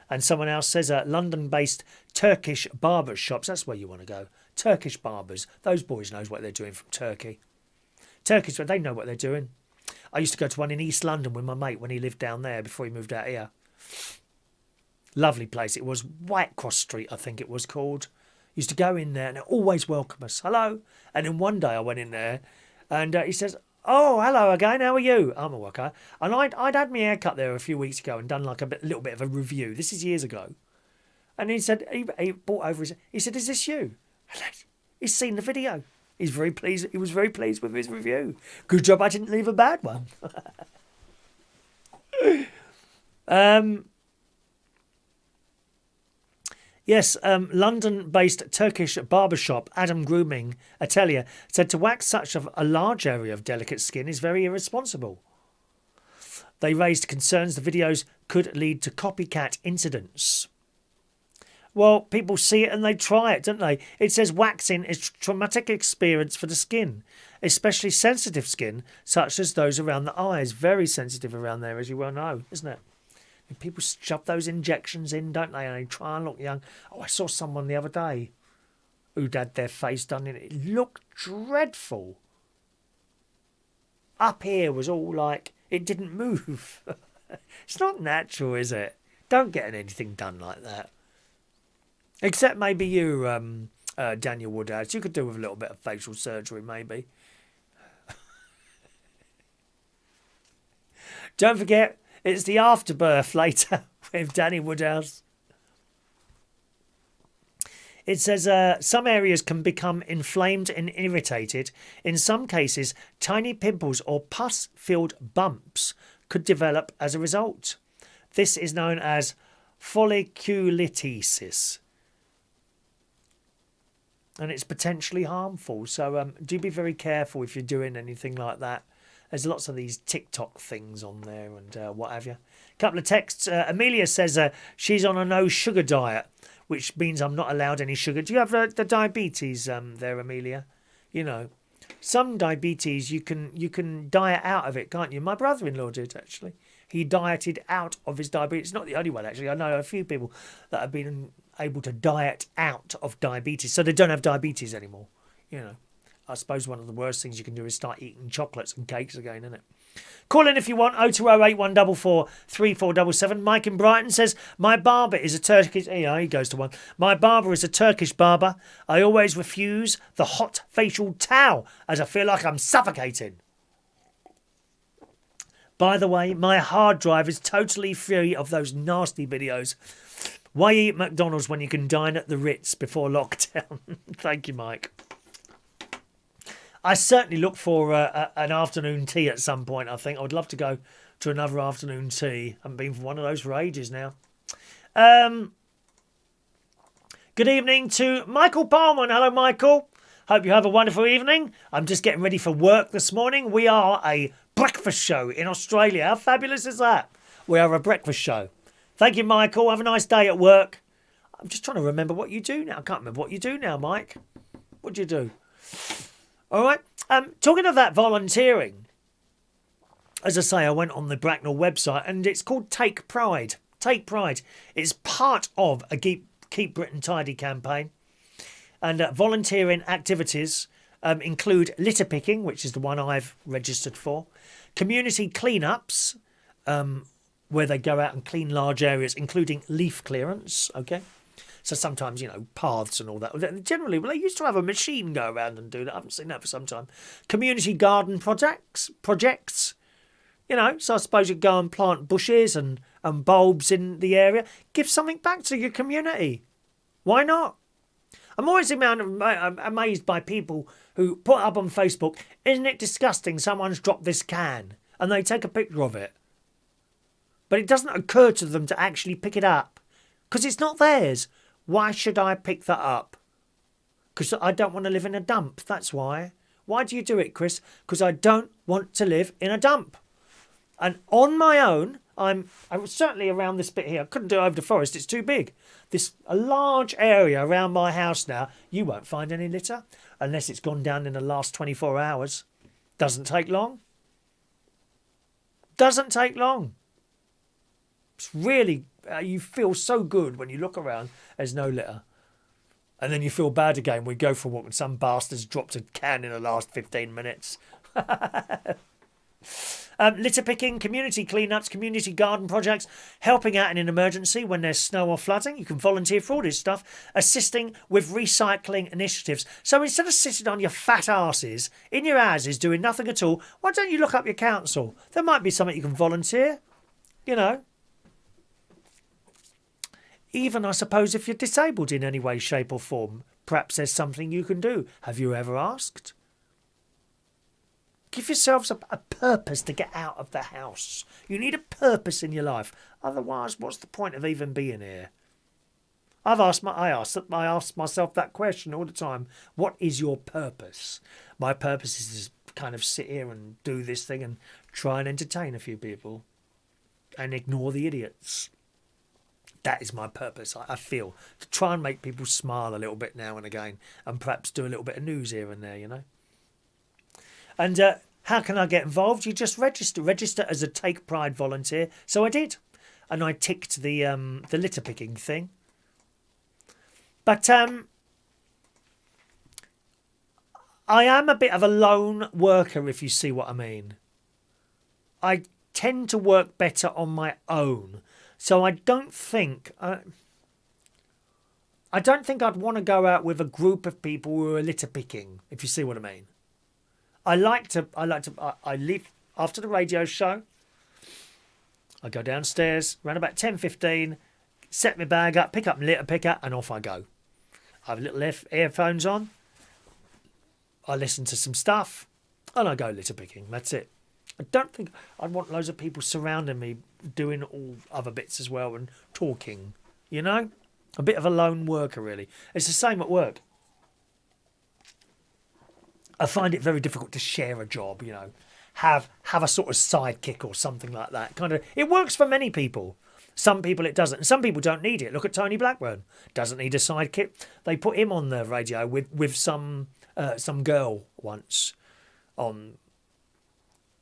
And someone else says London-based Turkish barber shops. That's where you want to go. Turkish barbers. Those boys knows what they're doing from Turkey. Turkish, they know what they're doing. I used to go to one in East London with my mate when he lived down there before he moved out here. Lovely place. It was Whitecross Street, I think it was called. Used to go in there and they always welcome us. Hello. And then one day I went in there and he says, "Oh, hello again. How are you?" I'm all okay. And I'd had my hair cut there a few weeks ago and done like a little bit of a review. This is years ago. And he said, he brought over he said, "Is this you?" He's seen the video. He's very pleased. He was very pleased with his review. Good job I didn't leave a bad one. Yes, London-based Turkish barbershop Adam Grooming Atelier said to wax such a large area of delicate skin is very irresponsible. They raised concerns the videos could lead to copycat incidents. Well, people see it and they try it, don't they? It says waxing is a traumatic experience for the skin, especially sensitive skin, such as those around the eyes. Very sensitive around there, as you well know, isn't it? And people shove those injections in, don't they? And they try and look young. Oh, I saw someone the other day who'd had their face done in it. It looked dreadful. Up here was all like, it didn't move. It's not natural, is it? Don't get anything done like that. Except maybe you, Daniel Woodhouse. You could do with a little bit of facial surgery, maybe. Don't forget, it's the afterbirth later with Danny Woodhouse. It says some areas can become inflamed and irritated. In some cases, tiny pimples or pus-filled bumps could develop as a result. This is known as folliculitis. And it's potentially harmful. So do be very careful if you're doing anything like that. There's lots of these TikTok things on there and what have you. A couple of texts. Amelia says she's on a no sugar diet, which means I'm not allowed any sugar. Do you have the diabetes there, Amelia? You know, some diabetes you can diet out of it, can't you? My brother-in-law did, actually. He dieted out of his diabetes. Not the only one, actually. I know a few people that have been able to diet out of diabetes, so they don't have diabetes anymore. You know, I suppose one of the worst things you can do is start eating chocolates and cakes again, isn't it? Call in if you want, 0208 144 3477. Mike in Brighton says, my barber is a Turkish... Yeah, he goes to one. My barber is a Turkish barber. I always refuse the hot facial towel as I feel like I'm suffocating. By the way, my hard drive is totally free of those nasty videos. Why eat McDonald's when you can dine at the Ritz before lockdown? Thank you, Mike. I certainly look for an afternoon tea at some point, I think. I would love to go to another afternoon tea. I haven't been for one of those for ages now. Good evening to Michael Palmer. Hello, Michael. Hope you have a wonderful evening. I'm just getting ready for work this morning. We are a breakfast show in Australia. How fabulous is that? We are a breakfast show. Thank you, Michael. Have a nice day at work. I'm just trying to remember what you do now. I can't remember what you do now, Mike. What do you do? All right. Talking of that volunteering, as I say, I went on the Bracknell website and it's called Take Pride. Take Pride. It's part of a Keep Britain Tidy campaign. And volunteering activities include litter picking, which is the one I've registered for, community cleanups, where they go out and clean large areas, including leaf clearance. Okay. So sometimes, paths and all that. Generally, they used to have a machine go around and do that. I haven't seen that for some time. Community garden projects. So I suppose you go and plant bushes and bulbs in the area. Give something back to your community. Why not? I'm always amazed by people who put up on Facebook, isn't it disgusting someone's dropped this can? And they take a picture of it. But it doesn't occur to them to actually pick it up. Because it's not theirs. Why should I pick that up? Because I don't want to live in a dump, that's why. Why do you do it, Chris? Because I don't want to live in a dump. And on my own, I was certainly around this bit here. I couldn't do it over the forest, it's too big. A large area around my house now, you won't find any litter unless it's gone down in the last 24 hours. Doesn't take long. Doesn't take long. It's really... you feel so good when you look around, there's no litter. And then you feel bad again when you go for a walk and some bastard's dropped a can in the last 15 minutes. Litter picking, community cleanups, community garden projects, helping out in an emergency when there's snow or flooding. You can volunteer for all this stuff. Assisting with recycling initiatives. So instead of sitting on your fat arses in your houses doing nothing at all, why don't you look up your council? There might be something you can volunteer, Even, I suppose, if you're disabled in any way, shape or form, perhaps there's something you can do. Have you ever asked? Give yourselves a purpose to get out of the house. You need a purpose in your life. Otherwise, what's the point of even being here? I ask myself that question all the time. What is your purpose? My purpose is to kind of sit here and do this thing and try and entertain a few people and ignore the idiots. That is my purpose, I feel. To try and make people smile a little bit now and again and perhaps do a little bit of news here and there, And how can I get involved? You just register as a Take Pride volunteer. So I did. And I ticked the litter picking thing. But I am a bit of a lone worker, if you see what I mean. I tend to work better on my own. So I don't think I'd want to go out with a group of people who are litter picking, if you see what I mean. I leave after the radio show. I go downstairs around about 10:15, set my bag up, pick up my litter picker, and off I go. I have little earphones on. I listen to some stuff, and I go litter picking. That's it. I don't think I'd want loads of people surrounding me doing all other bits as well and talking, A bit of a lone worker, really. It's the same at work. I find it very difficult to share a job, have a sort of sidekick or something like that. It works for many people. Some people it doesn't. And some people don't need it. Look at Tony Blackburn. Doesn't need a sidekick. They put him on the radio with some girl once on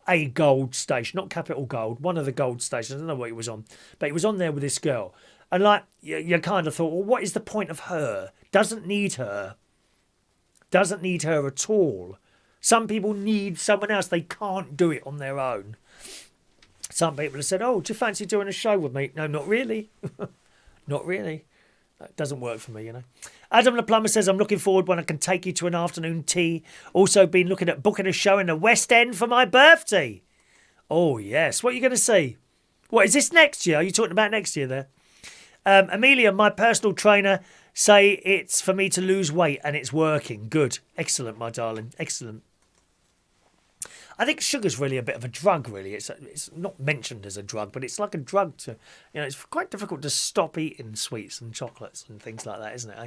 a gold station, not Capital Gold, one of the gold stations. I don't know what he was on, but he was on there with this girl. And you kind of thought, well, what is the point of her? Doesn't need her at all. Some people need someone else. They can't do it on their own. Some people have said, oh, do you fancy doing a show with me? No, not really. Not really. That doesn't work for me, you know. Adam the Plumber says, I'm looking forward when I can take you to an afternoon tea. Also been looking at booking a show in the West End for my birthday. Oh, yes. What are you going to see? What, is this next year? Are you talking about next year there? Amelia, my personal trainer, say it's for me to lose weight and it's working. Good. Excellent, my darling. Excellent. I think sugar's really a bit of a drug, really. It's not mentioned as a drug, but it's like a drug to, it's quite difficult to stop eating sweets and chocolates and things like that, isn't it,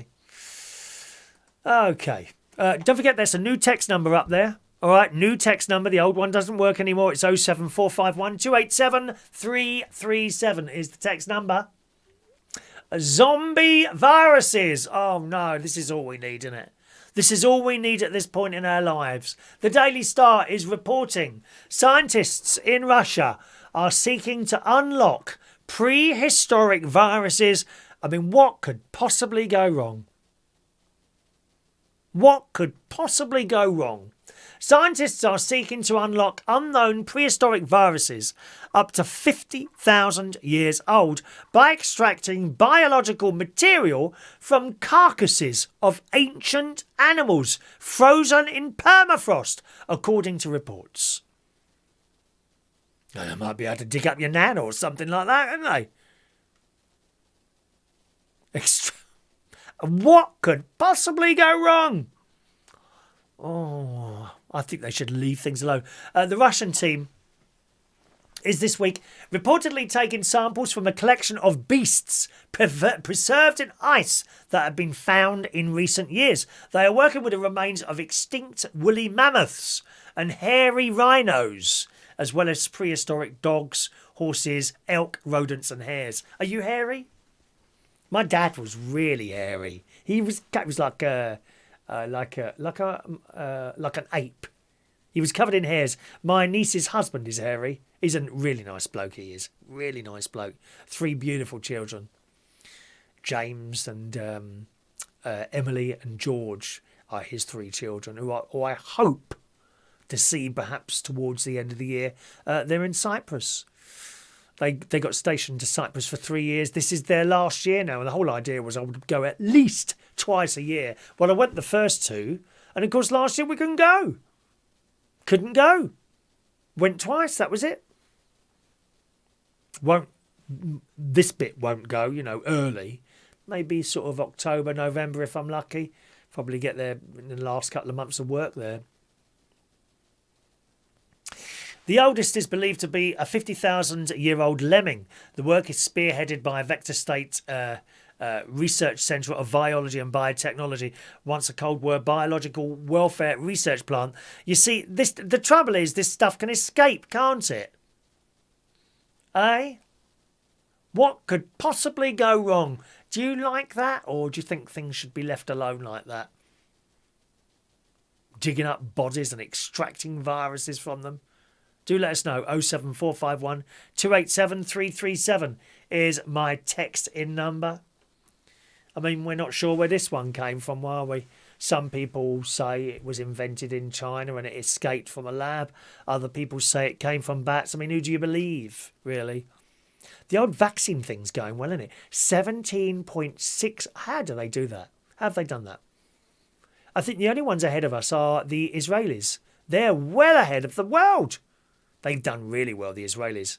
eh? Okay. Don't forget there's a new text number up there. All right, new text number. The old one doesn't work anymore. It's 07451 287 337 is the text number. Zombie viruses. Oh, no, this is all we need, isn't it? This is all we need at this point in our lives. The Daily Star is reporting scientists in Russia are seeking to unlock prehistoric viruses. I mean, what could possibly go wrong? What could possibly go wrong? Scientists are seeking to unlock unknown prehistoric viruses up to 50,000 years old by extracting biological material from carcasses of ancient animals frozen in permafrost, according to reports. They might be able to dig up your nan or something like that, haven't they? What could possibly go wrong? Oh, I think they should leave things alone. The Russian team is this week reportedly taking samples from a collection of beasts preserved in ice that have been found in recent years. They are working with the remains of extinct woolly mammoths and hairy rhinos, as well as prehistoric dogs, horses, elk, rodents and hares. Are you hairy? My dad was really hairy. He was like an ape. He was covered in hairs. My niece's husband is hairy. He's a really nice bloke, he is. Really nice bloke. 3 beautiful children. James and Emily and George are his 3 children, who I hope to see perhaps towards the end of the year. They're in Cyprus. They got stationed to Cyprus for 3 years. This is their last year now, and the whole idea was I would go at least twice a year. Well, I went the first 2, and of course last year we couldn't go. Couldn't go. Went twice, that was it. This bit won't go, early. Maybe sort of October, November if I'm lucky. Probably get there in the last couple of months of work there. The oldest is believed to be a 50,000-year-old lemming. The work is spearheaded by Vectis State Research Centre of Biology and Biotechnology, once a Cold War biological welfare research plant. You see, the trouble is this stuff can escape, can't it? Eh? What could possibly go wrong? Do you like that, or do you think things should be left alone like that? Digging up bodies and extracting viruses from them? Do let us know. 07451 287 337 is my text-in number. I mean, we're not sure where this one came from, are we? Some people say it was invented in China and it escaped from a lab. Other people say it came from bats. I mean, who do you believe, really? The old vaccine thing's going well, isn't it? 17.6. How do they do that? How have they done that? I think the only ones ahead of us are the Israelis. They're well ahead of the world. They've done really well, the Israelis.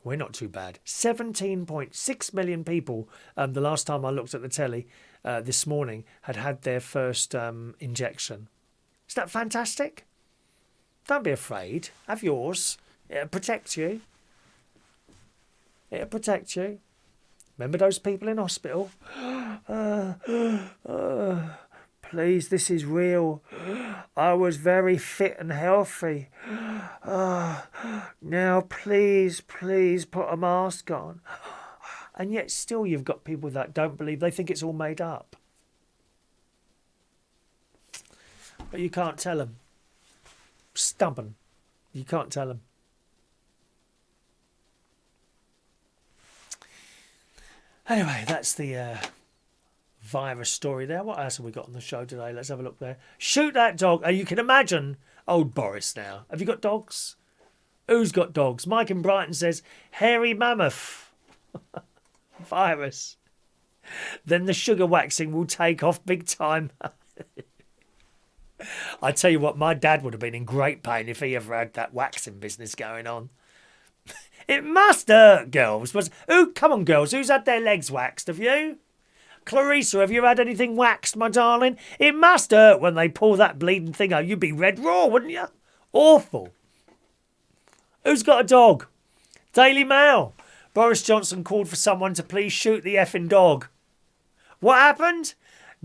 We're not too bad. 17.6 million people, the last time I looked at the telly this morning, had their first injection. Is that fantastic? Don't be afraid. Have yours. It'll protect you. It'll protect you. Remember those people in hospital? Please, this is real. I was very fit and healthy. Now, please put a mask on. And yet still you've got people that don't believe. They think it's all made up. But you can't tell them. Stubborn. You can't tell them. Anyway, that's the virus story there. What else have we got on the show today? Let's have a look there. Shoot that dog. You can imagine old Boris now. Have you got dogs? Who's got dogs? Mike in Brighton says, hairy mammoth. Virus. Then the sugar waxing will take off big time. I tell you what, my dad would have been in great pain if he ever had that waxing business going on. It must hurt, girls. Come on, girls. Who's had their legs waxed? Have you? Clarissa, have you had anything waxed, my darling? It must hurt when they pull that bleeding thing out. You'd be red raw, wouldn't you? Awful. Who's got a dog? Daily Mail. Boris Johnson called for someone to please shoot the effing dog. What happened?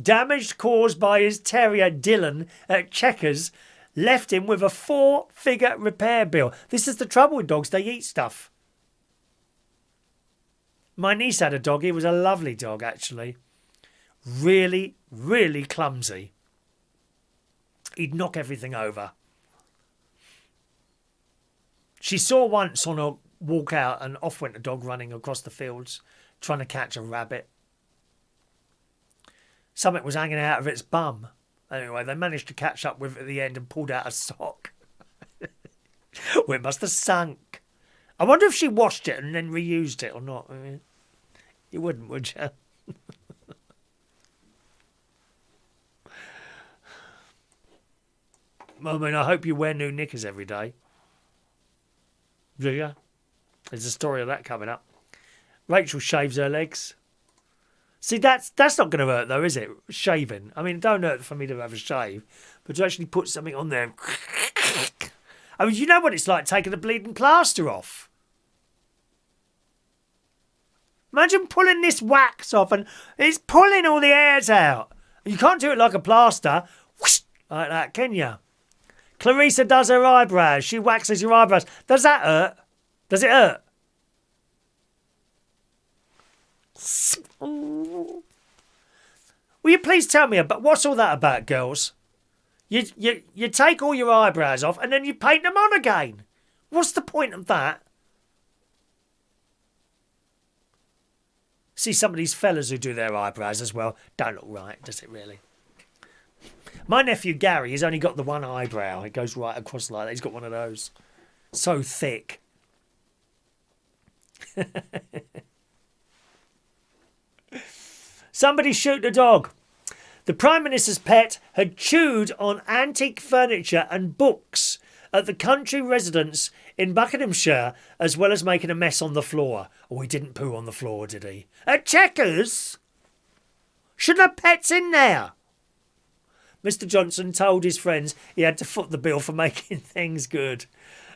Damage caused by his terrier Dylan at Checkers left him with a 4-figure repair bill. This is the trouble with dogs. They eat stuff. My niece had a dog. He was a lovely dog, actually. Really, really clumsy. He'd knock everything over. She saw once on a walk out and off went a dog running across the fields trying to catch a rabbit. Something was hanging out of its bum. Anyway, they managed to catch up with it at the end and pulled out a sock. Well, it must have sunk. I wonder if she washed it and then reused it or not. I mean, you wouldn't, would you? I mean, I hope you wear new knickers every day. Do you? There's a story of that coming up. Rachel shaves her legs. See, that's not going to hurt, though, is it? Shaving. I mean, it don't hurt for me to have a shave, but to actually put something on there. I mean, you know what it's like taking the bleeding plaster off. Imagine pulling this wax off and it's pulling all the hairs out. You can't do it like a plaster. Whoosh, like that, can you? Clarissa does her eyebrows. She waxes your eyebrows. Does that hurt? Does it hurt? Will you please tell me about what's all that about, girls? You take all your eyebrows off and then you paint them on again. What's the point of that? See, some of these fellas who do their eyebrows as well don't look right, does it really? My nephew Gary has only got the one eyebrow. It goes right across like that. He's got one of those. So thick. Somebody shoot the dog. The Prime Minister's pet had chewed on antique furniture and books at the country residence in Buckinghamshire, as well as making a mess on the floor. Oh, he didn't poo on the floor, did he? At Checkers? Shouldn't have pets in there? Mr. Johnson told his friends he had to foot the bill for making things good.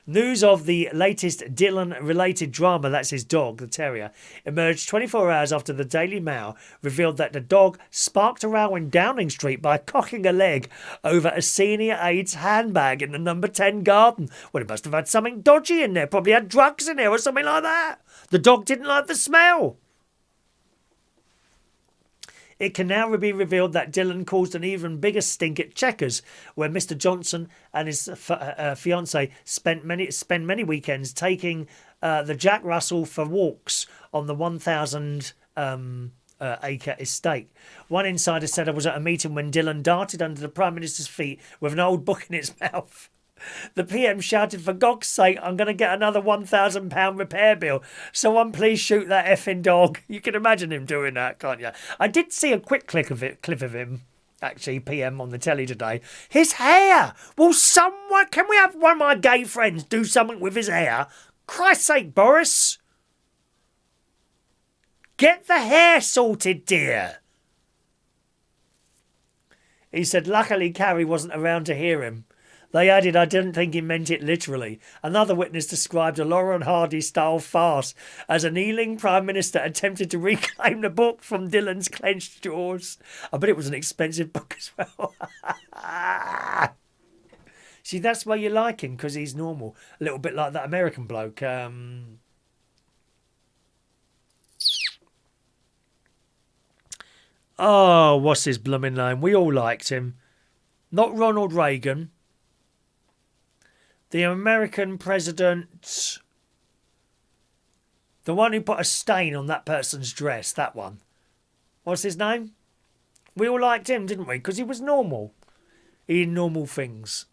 News of the latest Dylan-related drama, that's his dog, the terrier, emerged 24 hours after the Daily Mail revealed that the dog sparked a row in Downing Street by cocking a leg over a senior aide's handbag in the number 10 garden. Well, it must have had something dodgy in there, probably had drugs in there or something like that. The dog didn't like the smell. It can now be revealed that Dylan caused an even bigger stink at Checkers, where Mr. Johnson and his fiancée spend many weekends taking the Jack Russell for walks on the 1,000 acre estate. One insider said I was at a meeting when Dylan darted under the Prime Minister's feet with an old book in its mouth. The PM shouted, "For God's sake, I'm going to get another £1,000 repair bill. Someone please shoot that effing dog." You can imagine him doing that, can't you? I did see a quick clip of him, actually, PM on the telly today. His hair! Will someone... Can we have one of my gay friends do something with his hair? Christ's sake, Boris! Get the hair sorted, dear! He said, luckily Carrie wasn't around to hear him. They added, I didn't think he meant it literally. Another witness described a Laurel and Hardy-style farce as a kneeling Prime Minister attempted to reclaim the book from Dylan's clenched jaws. I bet it was an expensive book as well. See, that's why you like him, because he's normal. A little bit like that American bloke. Oh, what's his blooming name? We all liked him. Not Ronald Reagan. The American president, the one who put a stain on that person's dress, that one. What's his name? We all liked him, didn't we? Because he was normal. He did normal things.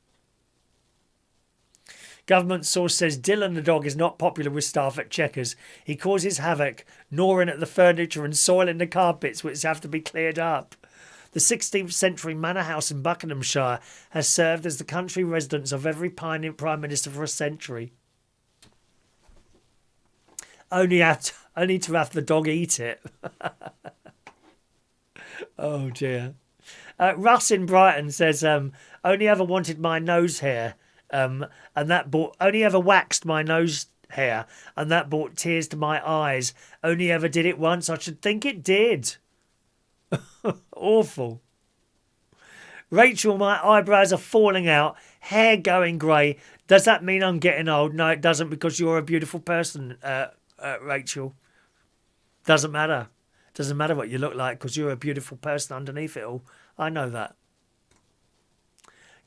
Government source says Dylan the dog is not popular with staff at Checkers. He causes havoc, gnawing at the furniture and soiling the carpets, which have to be cleared up. The 16th century manor house in Buckinghamshire has served as the country residence of every pioneer prime minister for a century. Only to have the dog eat it. Oh dear. Russ in Brighton says, only ever wanted my nose hair, and that brought only ever waxed my nose hair, and that brought tears to my eyes. Only ever did it once. I should think it did. Awful. Rachel, my eyebrows are falling out, hair going grey. Does that mean I'm getting old? No, it doesn't, because you're a beautiful person, Rachel. Doesn't matter. Doesn't matter what you look like, because you're a beautiful person underneath it all. I know that.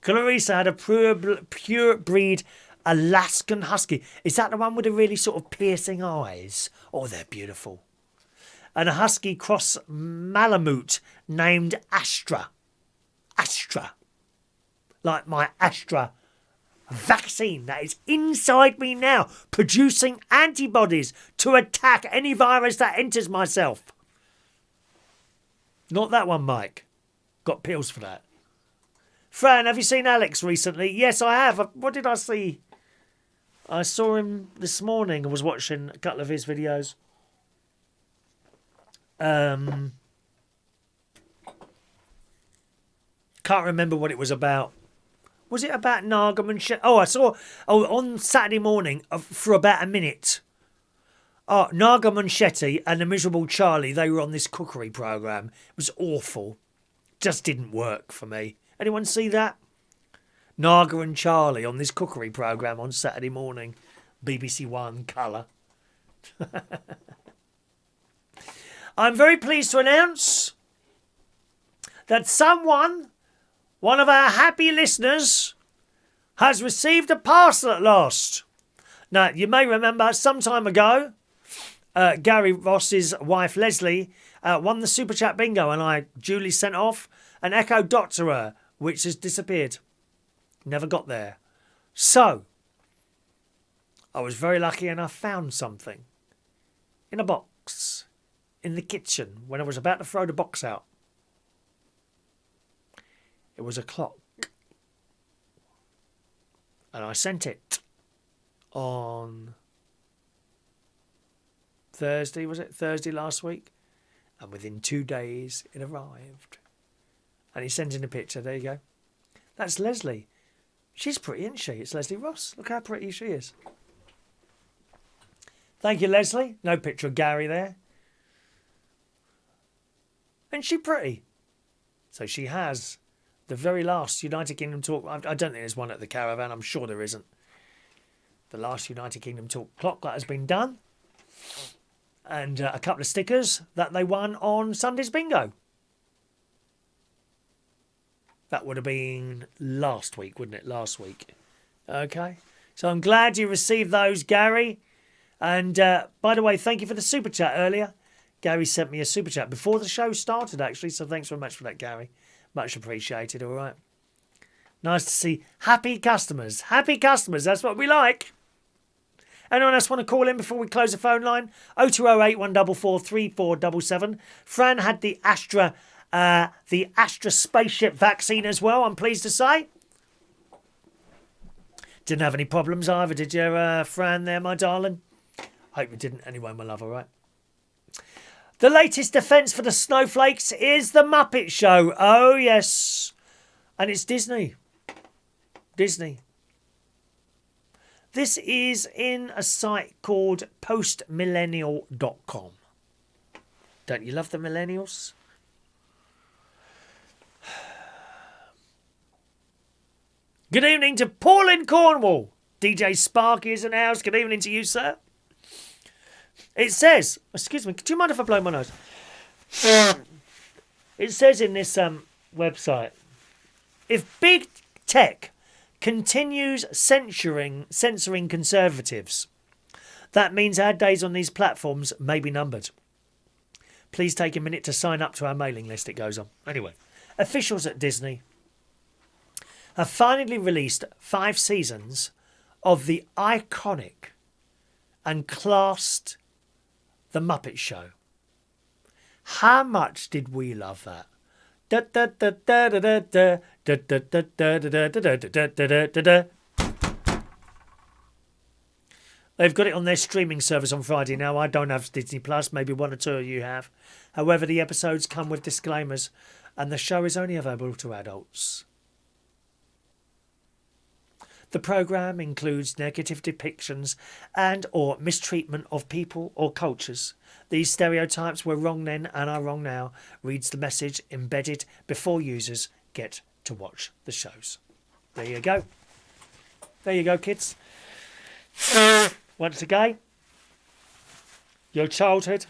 Clarissa had a pure breed Alaskan Husky. Is that the one with the really sort of piercing eyes? Oh, they're beautiful. And a Husky cross Malamute named Astra. Astra. Like my Astra vaccine that is inside me now, producing antibodies to attack any virus that enters myself. Not that one, Mike. Got pills for that. Fran, have you seen Alex recently? Yes, I have. What did I see? I saw him this morning and was watching a couple of his videos. Can't remember what it was about. Was it about Nargam and shit? Oh, I saw on Saturday morning for about a minute. Oh, Naga Munchetti and the Miserable Charlie, they were on this cookery programme. It was awful. Just didn't work for me. Anyone see that? Naga and Charlie on this cookery programme on Saturday morning. BBC One colour. I'm very pleased to announce that one of our happy listeners, has received a parcel at last. Now, you may remember some time ago, Gary Ross's wife Leslie won the Super Chat bingo, and I duly sent off an Echo Dot to her, which has disappeared. Never got there. So, I was very lucky and I found something in a box in the kitchen when I was about to throw the box out. It was a clock. And I sent it on Thursday, was it? Thursday last week. And within 2 days, it arrived. And he sent in a picture. There you go. That's Leslie. She's pretty, isn't she? It's Leslie Ross. Look how pretty she is. Thank you, Leslie. No picture of Gary there. Isn't she pretty? So she has the very last United Kingdom talk. I don't think there's one at the caravan. I'm sure there isn't. The last United Kingdom talk clock that has been done. And a couple of stickers that they won on Sunday's bingo. That would have been last week, wouldn't it? Last week. Okay. So I'm glad you received those, Gary. And by the way, thank you for the super chat earlier. Gary sent me a super chat before the show started, actually. So thanks very much for that, Gary. Much appreciated, all right. Nice to see happy customers. Happy customers, that's what we like. Anyone else want to call in before we close the phone line? 0208 144 3477. Fran had the Astra spaceship vaccine as well, I'm pleased to say. Didn't have any problems either, did you, Fran, there, my darling? Hope you didn't. Anyway, my love, all right. The latest defence for the snowflakes is the Muppet Show. Oh, yes. And it's Disney. Disney. This is in a site called postmillennial.com. Don't you love the millennials? Good evening to Paul in Cornwall. DJ Sparky is in the house. Good evening to you, sir. It says, excuse me, do you mind if I blow my nose? It says in this website, if big tech continues censoring conservatives, that means our days on these platforms may be numbered. Please take a minute to sign up to our mailing list, it goes on. Anyway, officials at Disney have finally released 5 seasons of the iconic and classed The Muppet Show. How much did we love that? They've got it on their streaming service on Friday now. I don't have Disney Plus. Maybe one or two of you have. However, the episodes come with disclaimers, and the show is only available to adults. The programme includes negative depictions and or mistreatment of people or cultures. These stereotypes were wrong then and are wrong now, reads the message embedded before users get to watch the shows. There you go. There you go, kids. Once again, your childhood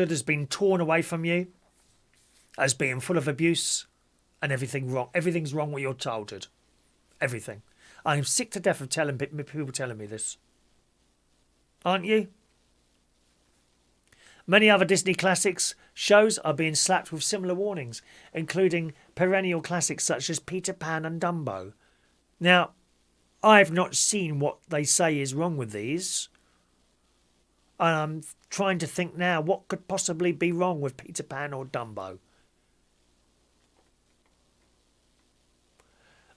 has been torn away from you as being full of abuse and everything wrong. Everything's wrong with your childhood. Everything. I'm sick to death of people telling me this. Aren't you? Many other Disney classics shows are being slapped with similar warnings, including perennial classics such as Peter Pan and Dumbo. Now, I've not seen what they say is wrong with these. And I'm trying to think now, what could possibly be wrong with Peter Pan or Dumbo?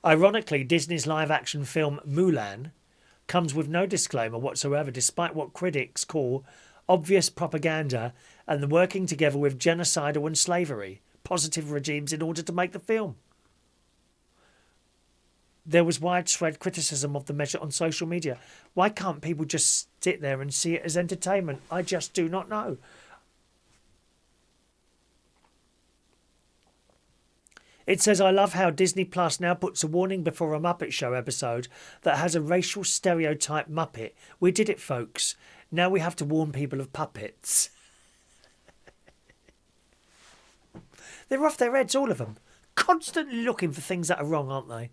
Ironically, Disney's live-action film Mulan comes with no disclaimer whatsoever, despite what critics call obvious propaganda and the working together with genocidal and slavery positive regimes in order to make the film. There was widespread criticism of the measure on social media. Why can't people just sit there and see it as entertainment? I just do not know. It says, I love how Disney Plus now puts a warning before a Muppet Show episode that has a racial stereotype Muppet. We did it, folks. Now we have to warn people of puppets. They're off their heads, all of them. Constantly looking for things that are wrong, aren't they?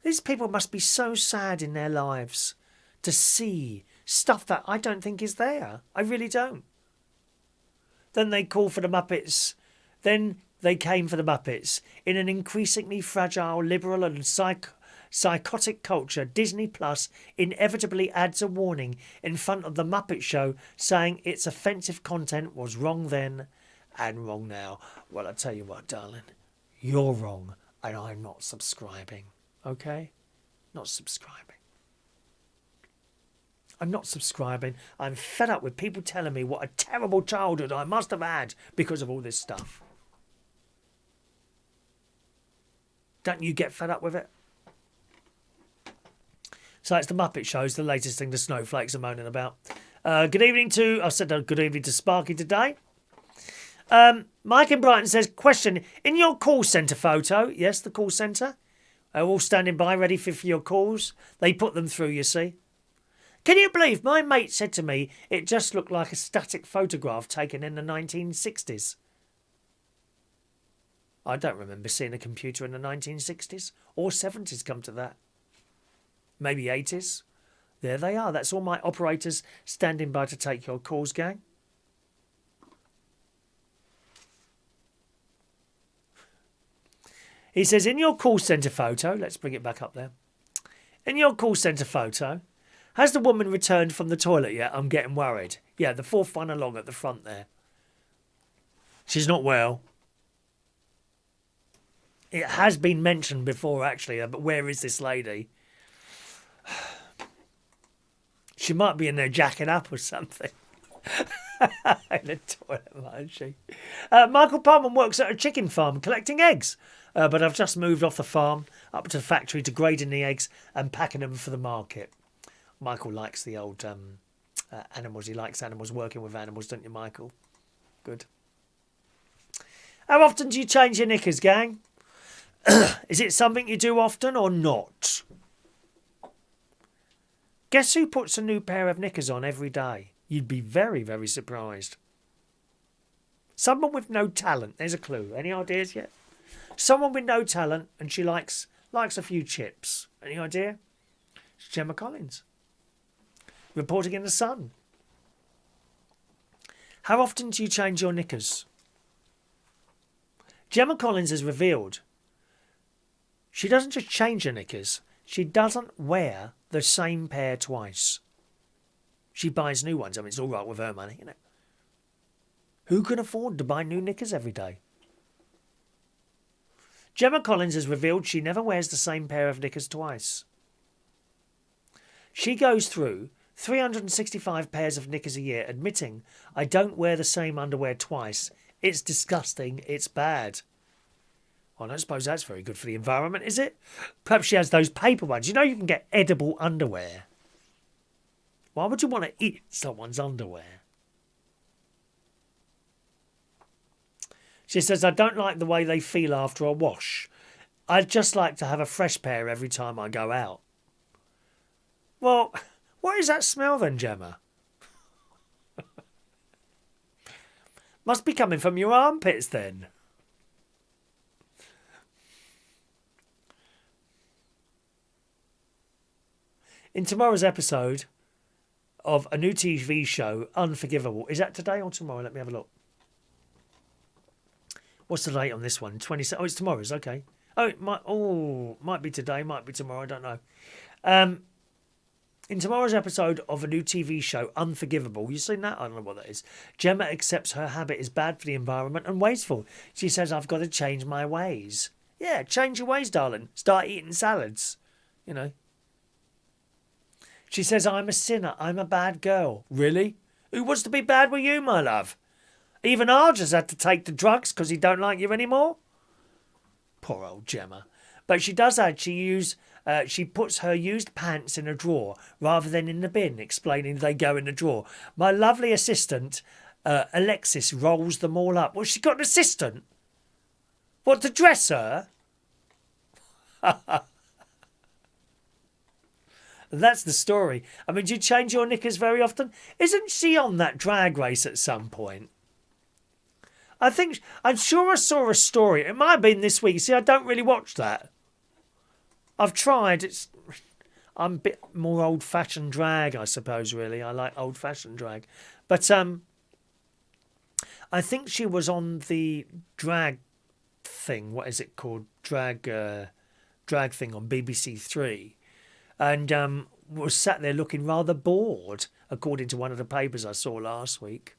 These people must be so sad in their lives to see stuff that I don't think is there. I really don't. Then they call for the Muppets. Then they came for the Muppets. In an increasingly fragile, liberal and psychotic culture, Disney Plus inevitably adds a warning in front of the Muppet Show saying its offensive content was wrong then and wrong now. Well, I tell you what, darling, you're wrong and I'm not subscribing. Okay? Not subscribing. I'm not subscribing. I'm fed up with people telling me what a terrible childhood I must have had because of all this stuff. Don't you get fed up with it? So it's the Muppet Show. It's the latest thing the snowflakes are moaning about. Good evening to... I said good evening to Sparky today. Mike in Brighton says, question, in your call centre photo... Yes, the call centre... Are all standing by ready for your calls. They put them through, you see. Can you believe my mate said to me it just looked like a static photograph taken in the 1960s? I don't remember seeing a computer in the 1960s or 70s, come to that. Maybe 80s. There they are. That's all my operators standing by to take your calls, gang. He says, in your call centre photo, let's bring it back up there. In your call centre photo, has the woman returned from the toilet yet? I'm getting worried. Yeah, the fourth one along at the front there. She's not well. It has been mentioned before, actually, but where is this lady? She might be in there jacking up or something. In the toilet, might she? Michael Palmer works at a chicken farm collecting eggs. But I've just moved off the farm up to the factory to grading the eggs and packing them for the market. Michael likes the old animals. He likes animals, working with animals, don't you, Michael? Good. How often do you change your knickers, gang? Is it something you do often or not? Guess who puts a new pair of knickers on every day? You'd be very, very surprised. Someone with no talent. There's a clue. Any ideas yet? Someone with no talent and she likes a few chips. Any idea? It's Gemma Collins. reporting in the Sun. How often do you change your knickers? Gemma Collins has revealed she doesn't just change her knickers, she doesn't wear the same pair twice. She buys new ones. I mean, it's all right with her money, isn't it? Who can afford to buy new knickers every day? Gemma Collins has revealed she never wears the same pair of knickers twice. She goes through 365 pairs of knickers a year, admitting, I don't wear the same underwear twice. It's disgusting. It's bad. Well, I don't suppose that's very good for the environment, is it? Perhaps she has those paper ones. You know you can get edible underwear. Why would you want to eat someone's underwear? She says, I don't like the way they feel after a wash. I'd just like to have a fresh pair every time I go out. Well, what is that smell then, Gemma? Must be coming from your armpits then. In tomorrow's episode of a new TV show, Unforgivable. Is that today or tomorrow? Let me have a look. What's the date on this one? 27. Oh, it's tomorrow's. Okay. Oh, it might be today, might be tomorrow. I don't know. In tomorrow's episode of a new TV show, Unforgivable, you seen that? I don't know what that is. Gemma accepts her habit is bad for the environment and wasteful. She says, I've got to change my ways. Yeah, change your ways, darling. Start eating salads. You know. She says, I'm a sinner. I'm a bad girl. Really? Who wants to be bad with you, my love? Even Arj has had to take the drugs because he don't like you anymore. Poor old Gemma. But she does add she puts her used pants in a drawer rather than in the bin, explaining they go in the drawer. My lovely assistant, Alexis, rolls them all up. Well, she got an assistant? What, to dress her? That's the story. I mean, do you change your knickers very often? Isn't she on that drag race at some point? I'm sure I saw a story. It might have been this week. See, I don't really watch that. I've tried. I'm a bit more old-fashioned drag, I suppose, really. I like old-fashioned drag. But I think she was on the drag thing. What is it called? Drag thing on BBC Three. And was sat there looking rather bored, according to one of the papers I saw last week.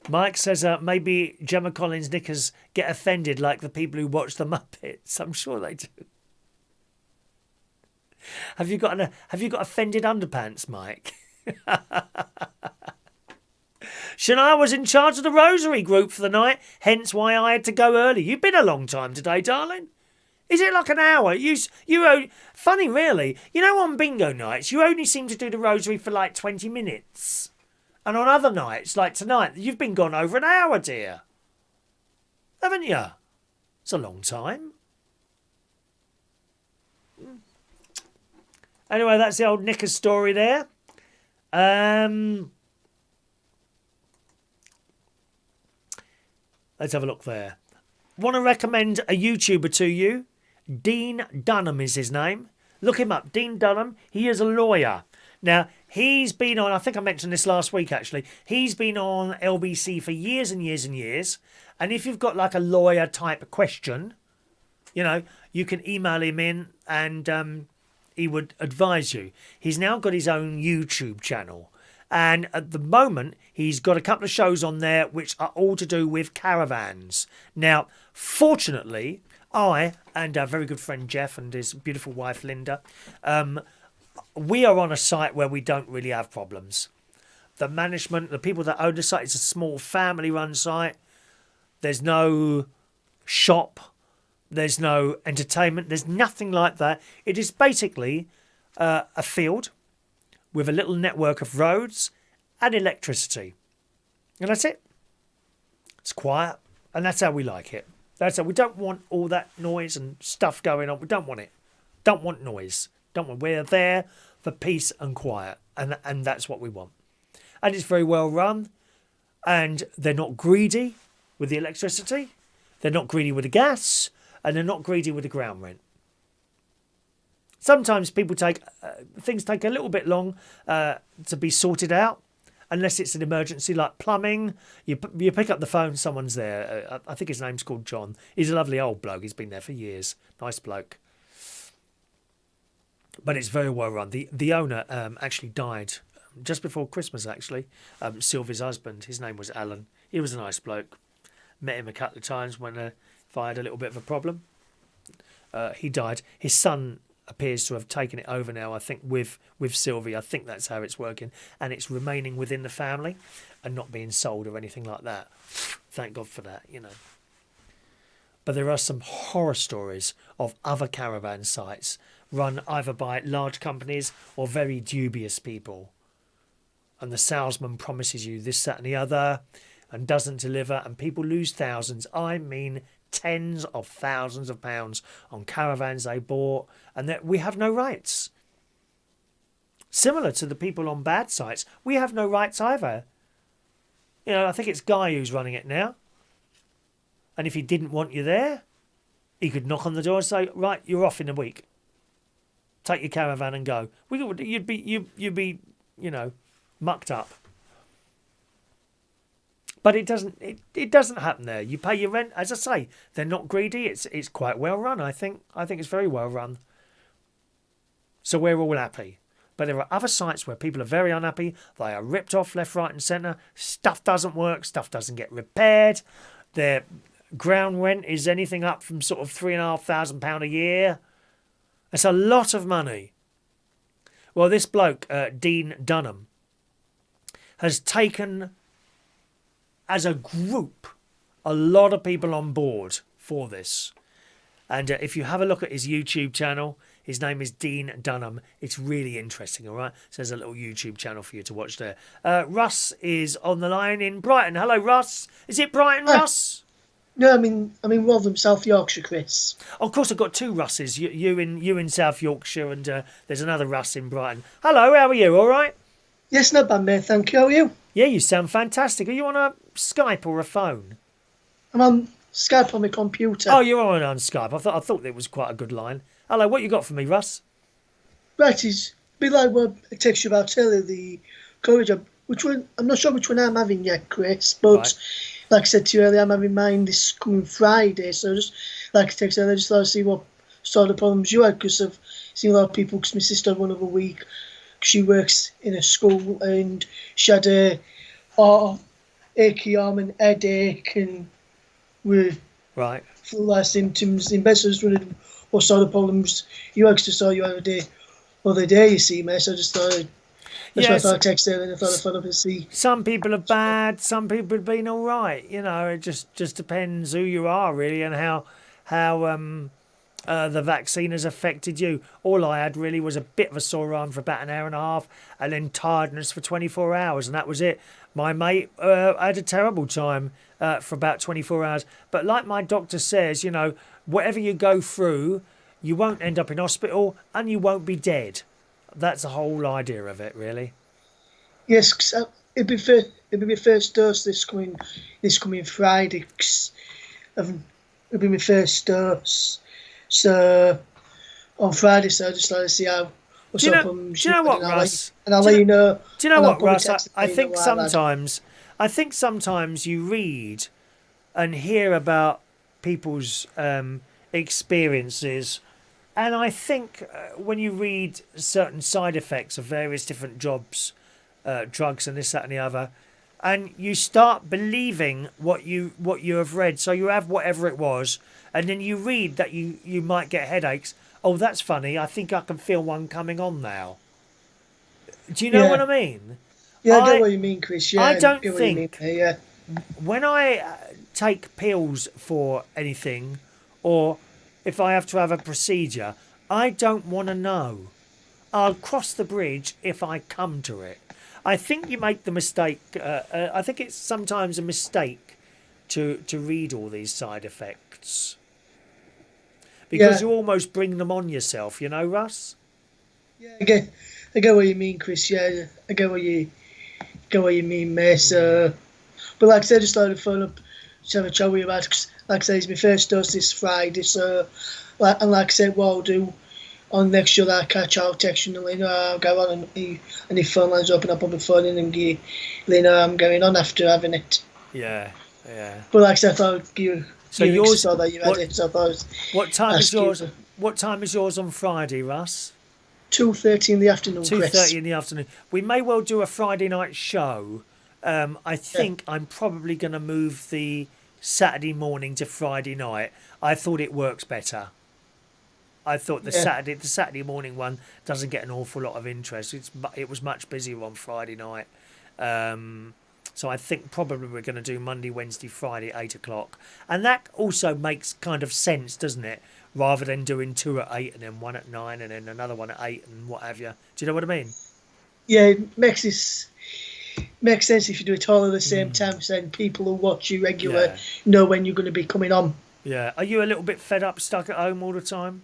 Mike says maybe Gemma Collins' knickers get offended like the people who watch the Muppets. I'm sure they do. Have you got offended underpants, Mike? Shania was in charge of the Rosary group for the night, hence why I had to go early. You've been a long time today, darling. Is it like an hour? Funny, really. You know, on bingo nights, you only seem to do the Rosary for like 20 minutes. And on other nights, like tonight, you've been gone over an hour, dear. Haven't you? It's a long time. Anyway, that's the old knickers story there. Let's have a look there. Want to recommend a YouTuber to you. Dean Dunham is his name. Look him up. Dean Dunham. He is a lawyer. Now, he's been on, I think I mentioned this last week actually, he's been on LBC for years and years and years. And if you've got like a lawyer type question, you know, you can email him in and he would advise you. He's now got his own YouTube channel. And at the moment, he's got a couple of shows on there which are all to do with caravans. Now, fortunately, I and our very good friend Jeff and his beautiful wife Linda, we are on a site where we don't really have problems. The management, the people that own the site, it's a small family-run site. There's no shop. There's no entertainment. There's nothing like that. It is basically a field with a little network of roads and electricity. And that's it. It's quiet. And that's how we like it. That's how we don't want all that noise and stuff going on. We don't want it. Don't want noise. Don't want. We're there for peace and quiet. And that's what we want. And it's very well run. And they're not greedy with the electricity. They're not greedy with the gas. And they're not greedy with the ground rent. Sometimes people things take a little bit long to be sorted out, unless it's an emergency like plumbing. You pick up the phone, someone's there. I think his name's called John. He's a lovely old bloke. He's been there for years. Nice bloke. But it's very well run. The owner actually died just before Christmas, actually. Sylvie's husband, his name was Alan. He was a nice bloke. Met him a couple of times when if I had a little bit of a problem. He died. His son appears to have taken it over now, I think, with Sylvie. I think that's how it's working. And it's remaining within the family and not being sold or anything like that. Thank God for that, you know. But there are some horror stories of other caravan sites run either by large companies or very dubious people. And the salesman promises you this, that and the other and doesn't deliver, and people lose thousands. I mean tens of thousands of pounds on caravans they bought, and that we have no rights. Similar to the people on bad sites, we have no rights either. You know, I think it's Guy who's running it now. And if he didn't want you there, he could knock on the door and say, right, you're off in a week. Take your caravan and go. You'd be, you know, mucked up. But it doesn't happen there. You pay your rent. As I say, they're not greedy. It's quite well run, I think. I think it's very well run. So we're all happy. But there are other sites where people are very unhappy. They are ripped off left, right and centre. Stuff doesn't work. Stuff doesn't get repaired. Their ground rent is anything up from sort of £3,500 a year. It's a lot of money. Well, this bloke, Dean Dunham, has taken, as a group, a lot of people on board for this. And if you have a look at his YouTube channel, his name is Dean Dunham. It's really interesting, all right? So there's a little YouTube channel for you to watch there. Russ is on the line in Brighton. Hello, Russ. Is it Brighton, Russ? No, I mean Rotherham, South Yorkshire, Chris. Oh, of course, I've got two Russes. You in South Yorkshire, and there's another Russ in Brighton. Hello, how are you? All right? Yes, not bad, mate. Thank you. How are you? Yeah, you sound fantastic. Are you on a Skype or a phone? I'm on Skype on my computer. Oh, you're on Skype. I thought it was quite a good line. Hello, what you got for me, Russ? Right, it's a bit like what I texted you about earlier, the courage job. Which one? I'm not sure which one I'm having yet, Chris, but Right. like I said to you earlier, I'm having mine this coming Friday. So just like I texted earlier, just thought to see what sort of problems you had, because I've seen a lot of people, because my sister had one of a week. She works in a school and she had a achy arm and headache and with Right. flu-like symptoms in bed. So I just wondered what sort of problems you had, 'cause I saw you other day, you see, mate. So I just thought, that's why I thought I'd text her and I thought I'd follow up and see. Some people are bad, some people have been all right. You know, it just depends who you are, really, and how the vaccine has affected you. All I had really was a bit of a sore arm for about an hour and a half, and then tiredness for 24 hours, and that was it. My mate had a terrible time for about 24 hours. But like my doctor says, you know, whatever you go through, you won't end up in hospital and you won't be dead. That's the whole idea of it, really. Yes, 'cause it'd be my first dose this coming Friday. 'Cause it'll be my first dose. So on Friday, so I just like to see how. Do you know what, Russ? And I'll let you know. Do you know what, Russ? I you think know what I sometimes you read and hear about people's experiences, and I think when you read certain side effects of various different jobs, drugs and this, that and the other, and you start believing what you have read. So you have whatever it was, and then you read that you might get headaches. Oh, that's funny. I think I can feel one coming on now. Do you know what I mean? Yeah, I get what you mean, Chris. Yeah, I don't get what you mean. think Yeah. when I take pills for anything, or if I have to have a procedure, I don't want to know. I'll cross the bridge if I come to it. I think you make the mistake. I think it's sometimes a mistake to read all these side effects, because you almost bring them on yourself. You know, Russ? Yeah, I get what you mean, Chris. Yeah, I get what you mean, mate. So, but like I said, I just started to phone up to have a chat with you about it, 'cause like I said, it's my first dose this Friday. So, like I said, what I'll do, on next year I catch out text and I'll go on and if phone lines open up on the phone and give I'm going on after having it. Yeah. But like I said, I thought you yours saw that you had it, so I thought what time is yours? What time is yours on Friday, Russ? 2:30 in the afternoon. 2:30 in the afternoon. We may well do a Friday night show. I think I'm probably going to move the Saturday morning to Friday night. I thought it works better. I thought the Saturday morning one doesn't get an awful lot of interest. It was much busier on Friday night. So I think probably we're going to do Monday, Wednesday, Friday, 8 o'clock. And that also makes kind of sense, doesn't it? Rather than doing 2 at 8 and then 1 at 9 and then another 1 at 8 and what have you. Do you know what I mean? Yeah, it makes sense if you do it all at the same time, so then people who watch you regular know when you're going to be coming on. Yeah. Are you a little bit fed up, stuck at home all the time?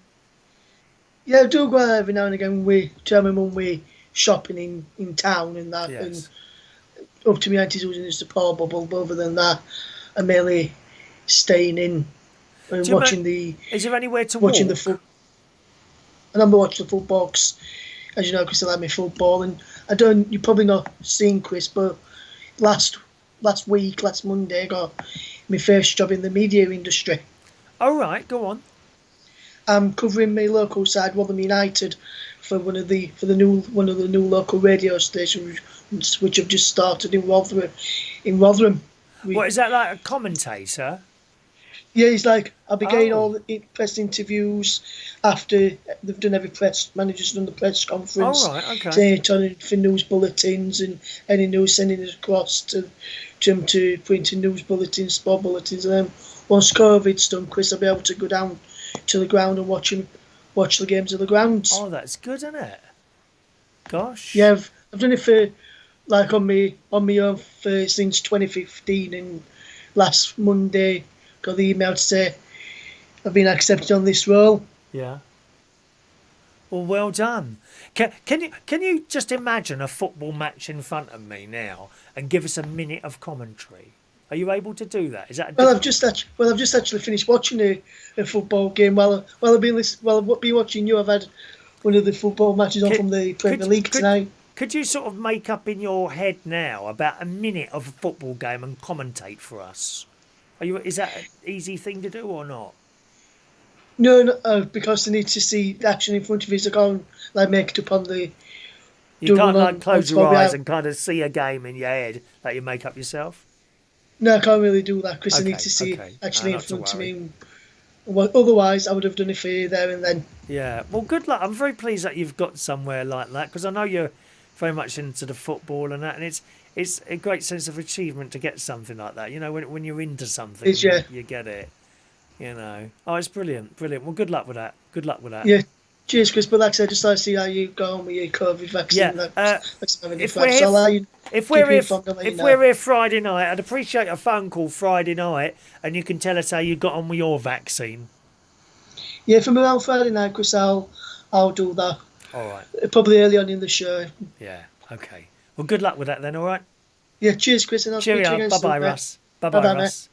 Yeah, I do go out every now and again. We tell my mum we're shopping in town and that. Yes. And up to my auntie's using the support bubble, but other than that, I'm mainly staying in and watching Is there anywhere to watching walk? And I'm watching the football because, as you know, Chris, I like my football. And you probably not seen Chris, but last Monday, I got my first job in the media industry. All right, go on. I'm covering my local side, Rotherham United, for one of the new local radio stations, which have just started in Rotherham. What is that, like a commentator? Yeah, he's like, I'll be getting all the press interviews after they've done every press manager's done the press conference. Oh, right, okay. Turning for news bulletins and any news sending it across to put into news bulletins, sport bulletins, and then once COVID's done, Chris, I'll be able to go down to the ground and watch the games at the grounds. Oh, that's good, isn't it? Gosh. Yeah, I've done it for like on my own for since 2015, and last Monday got the email to say I've been accepted on this role. Yeah. Well done. Can you just imagine a football match in front of me now and give us a minute of commentary? Are you able to do that? Is that I've just actually finished watching a football game while I've been watching you. I've had one of the football matches on from the Premier League tonight. Could you sort of make up in your head now about a minute of a football game and commentate for us? Is that an easy thing to do or not? No, because they need to see the action in front of you. So I can't make it up on the. You can't close your eyes and kind of see a game in your head that you make up yourself. No, I can't really do that because I need to see it actually in front of me. Otherwise, I would have done it for you there and then. Yeah, well, good luck. I'm very pleased that you've got somewhere like that because I know you're very much into the football and that, and it's a great sense of achievement to get something like that. You know, when you're into something, you get it. You know, it's brilliant. Well, good luck with that. Yeah. Cheers, Chris. But like I said, just like to see how you go on with your COVID vaccine. Yeah. If we're here Friday night, I'd appreciate a phone call Friday night, and you can tell us how you got on with your vaccine. Yeah, from around Friday night, Chris, I'll do that. All right. Probably early on in the show. Yeah. Okay. Well, good luck with that then. All right. Yeah. Cheers, Chris, and I'll speak to you again soon. Bye-bye, Russ. Bye-bye, Russ.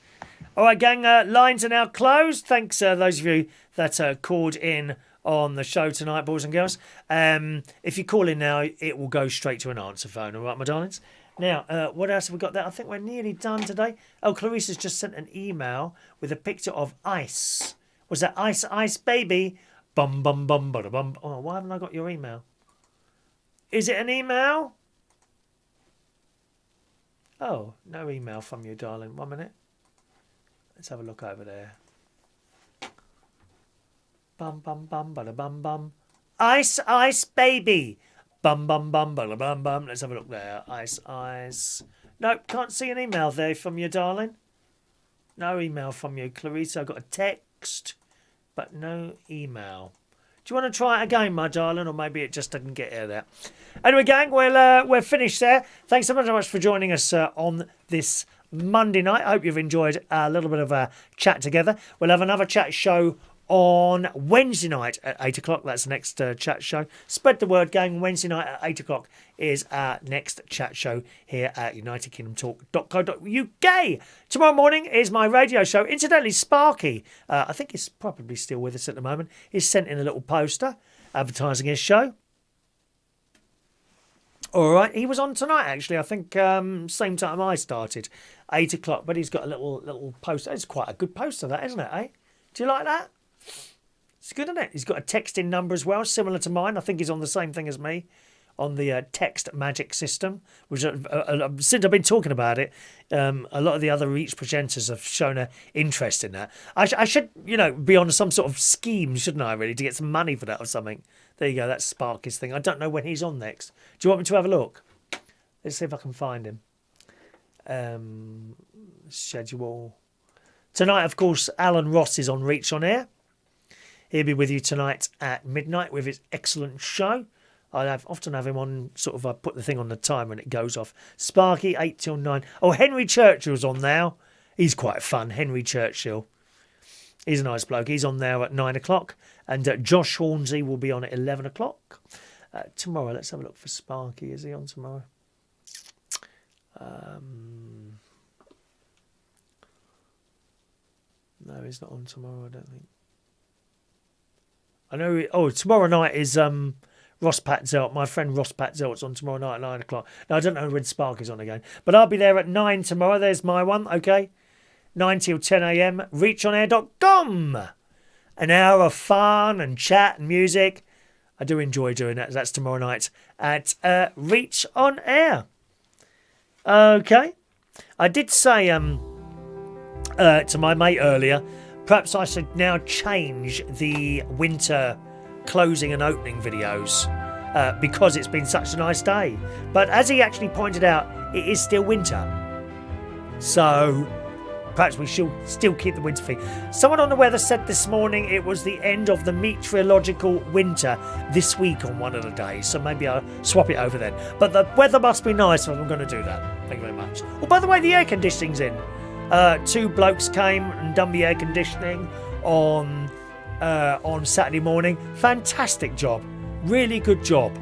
All right, gang. Lines are now closed. Thanks, those of you that called in on the show tonight, boys and girls. If you call in now, it will go straight to an answer phone. All right, my darlings. Now, what else have we got there? I think we're nearly done today. Oh, Clarissa's just sent an email with a picture of ice. Was that ice, ice, baby? Bum, bum, bum, bada, bum. Oh, why haven't I got your email? Is it an email? Oh, no email from you, darling. 1 minute. Let's have a look over there. Bum, bum, bum, bada, bum, bum. Ice, ice, baby. Bum, bum, bum, bada, bum, bum. Let's have a look there. Ice, ice. Nope, can't see an email there from you, darling. No email from you, Clarissa. I got a text, but no email. Do you want to try it again, my darling, or maybe it just didn't get here there? Anyway, gang, we're finished there. Thanks so much for joining us on this Monday night. I hope you've enjoyed a little bit of a chat together. We'll have another chat show on Wednesday night at 8 o'clock. That's the next chat show. Spread the word, gang. Wednesday night at 8 o'clock is our next chat show here at UnitedKingdomTalk.co.uk. Tomorrow morning is my radio show. Incidentally, Sparky, I think he's probably still with us at the moment, he's sent in a little poster. advertising his show. All right, he was on tonight actually. I think same time I started, 8 o'clock. But he's got a little poster. It's quite a good poster, that, isn't it? Eh? Do you like that? It's good, isn't it? He's got a texting number as well, similar to mine. I think he's on the same thing as me, on the text magic system. Which since I've been talking about it, a lot of the other Reach presenters have shown an interest in that. I should, be on some sort of scheme, shouldn't I? Really, to get some money for that or something. There you go. That's Sparky's thing. I don't know when he's on next. Do you want me to have a look? Let's see if I can find him. Schedule. Tonight, of course, Alan Ross is on Reach on Air. He'll be with you tonight at midnight with his excellent show. I often have him on, I put the thing on the timer and it goes off. Sparky, 8 till 9. Oh, Henry Churchill's on now. He's quite fun, Henry Churchill. He's a nice bloke. He's on there at 9 o'clock. And Josh Hornsey will be on at 11 o'clock. Tomorrow, let's have a look for Sparky. Is he on tomorrow? No, he's not on tomorrow, I don't think. I know. Tomorrow night is Ross Patzelt. My friend Ross Patzelt's on tomorrow night at 9 o'clock. Now, I don't know when Sparky's on again. But I'll be there at 9 tomorrow. There's my one, okay? 9 till 10 a.m. reachonair.com. An hour of fun and chat and music. I do enjoy doing that. That's tomorrow night at Reach on Air. Okay. I did say to my mate earlier, perhaps I should now change the winter closing and opening videos because it's been such a nice day. But as he actually pointed out, it is still winter. So perhaps we should still keep the winter thing. Someone on the weather said this morning it was the end of the meteorological winter this week on one of the days. So maybe I'll swap it over then. But the weather must be nice if I'm going to do that. Thank you very much. Oh, by the way, the air conditioning's in. 2 blokes came and done the air conditioning on Saturday morning. Fantastic job. Really good job.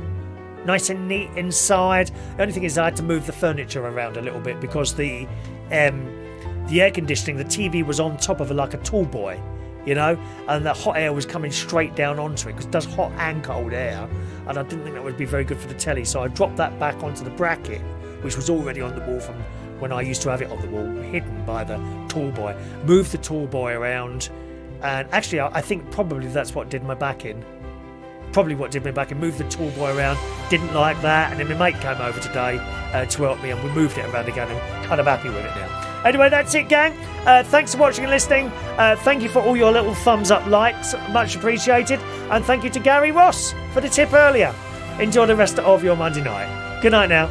Nice and neat inside. The only thing is I had to move the furniture around a little bit because the air conditioning, the TV was on top of a tall boy, and the hot air was coming straight down onto it because it does hot and cold air, and I didn't think that would be very good for the telly, so I dropped that back onto the bracket, which was already on the wall from when I used to have it on the wall, hidden by the tall boy. Moved the tall boy around, and actually I think probably that's what did my back in. Moved the tall boy around, didn't like that, and then my mate came over today to help me, and we moved it around again. I'm kind of happy with it now. Anyway, that's it, gang. Thanks for watching and listening. Thank you for all your little thumbs up likes, much appreciated. And thank you to Gary Ross for the tip earlier. Enjoy the rest of your Monday night. Good night now.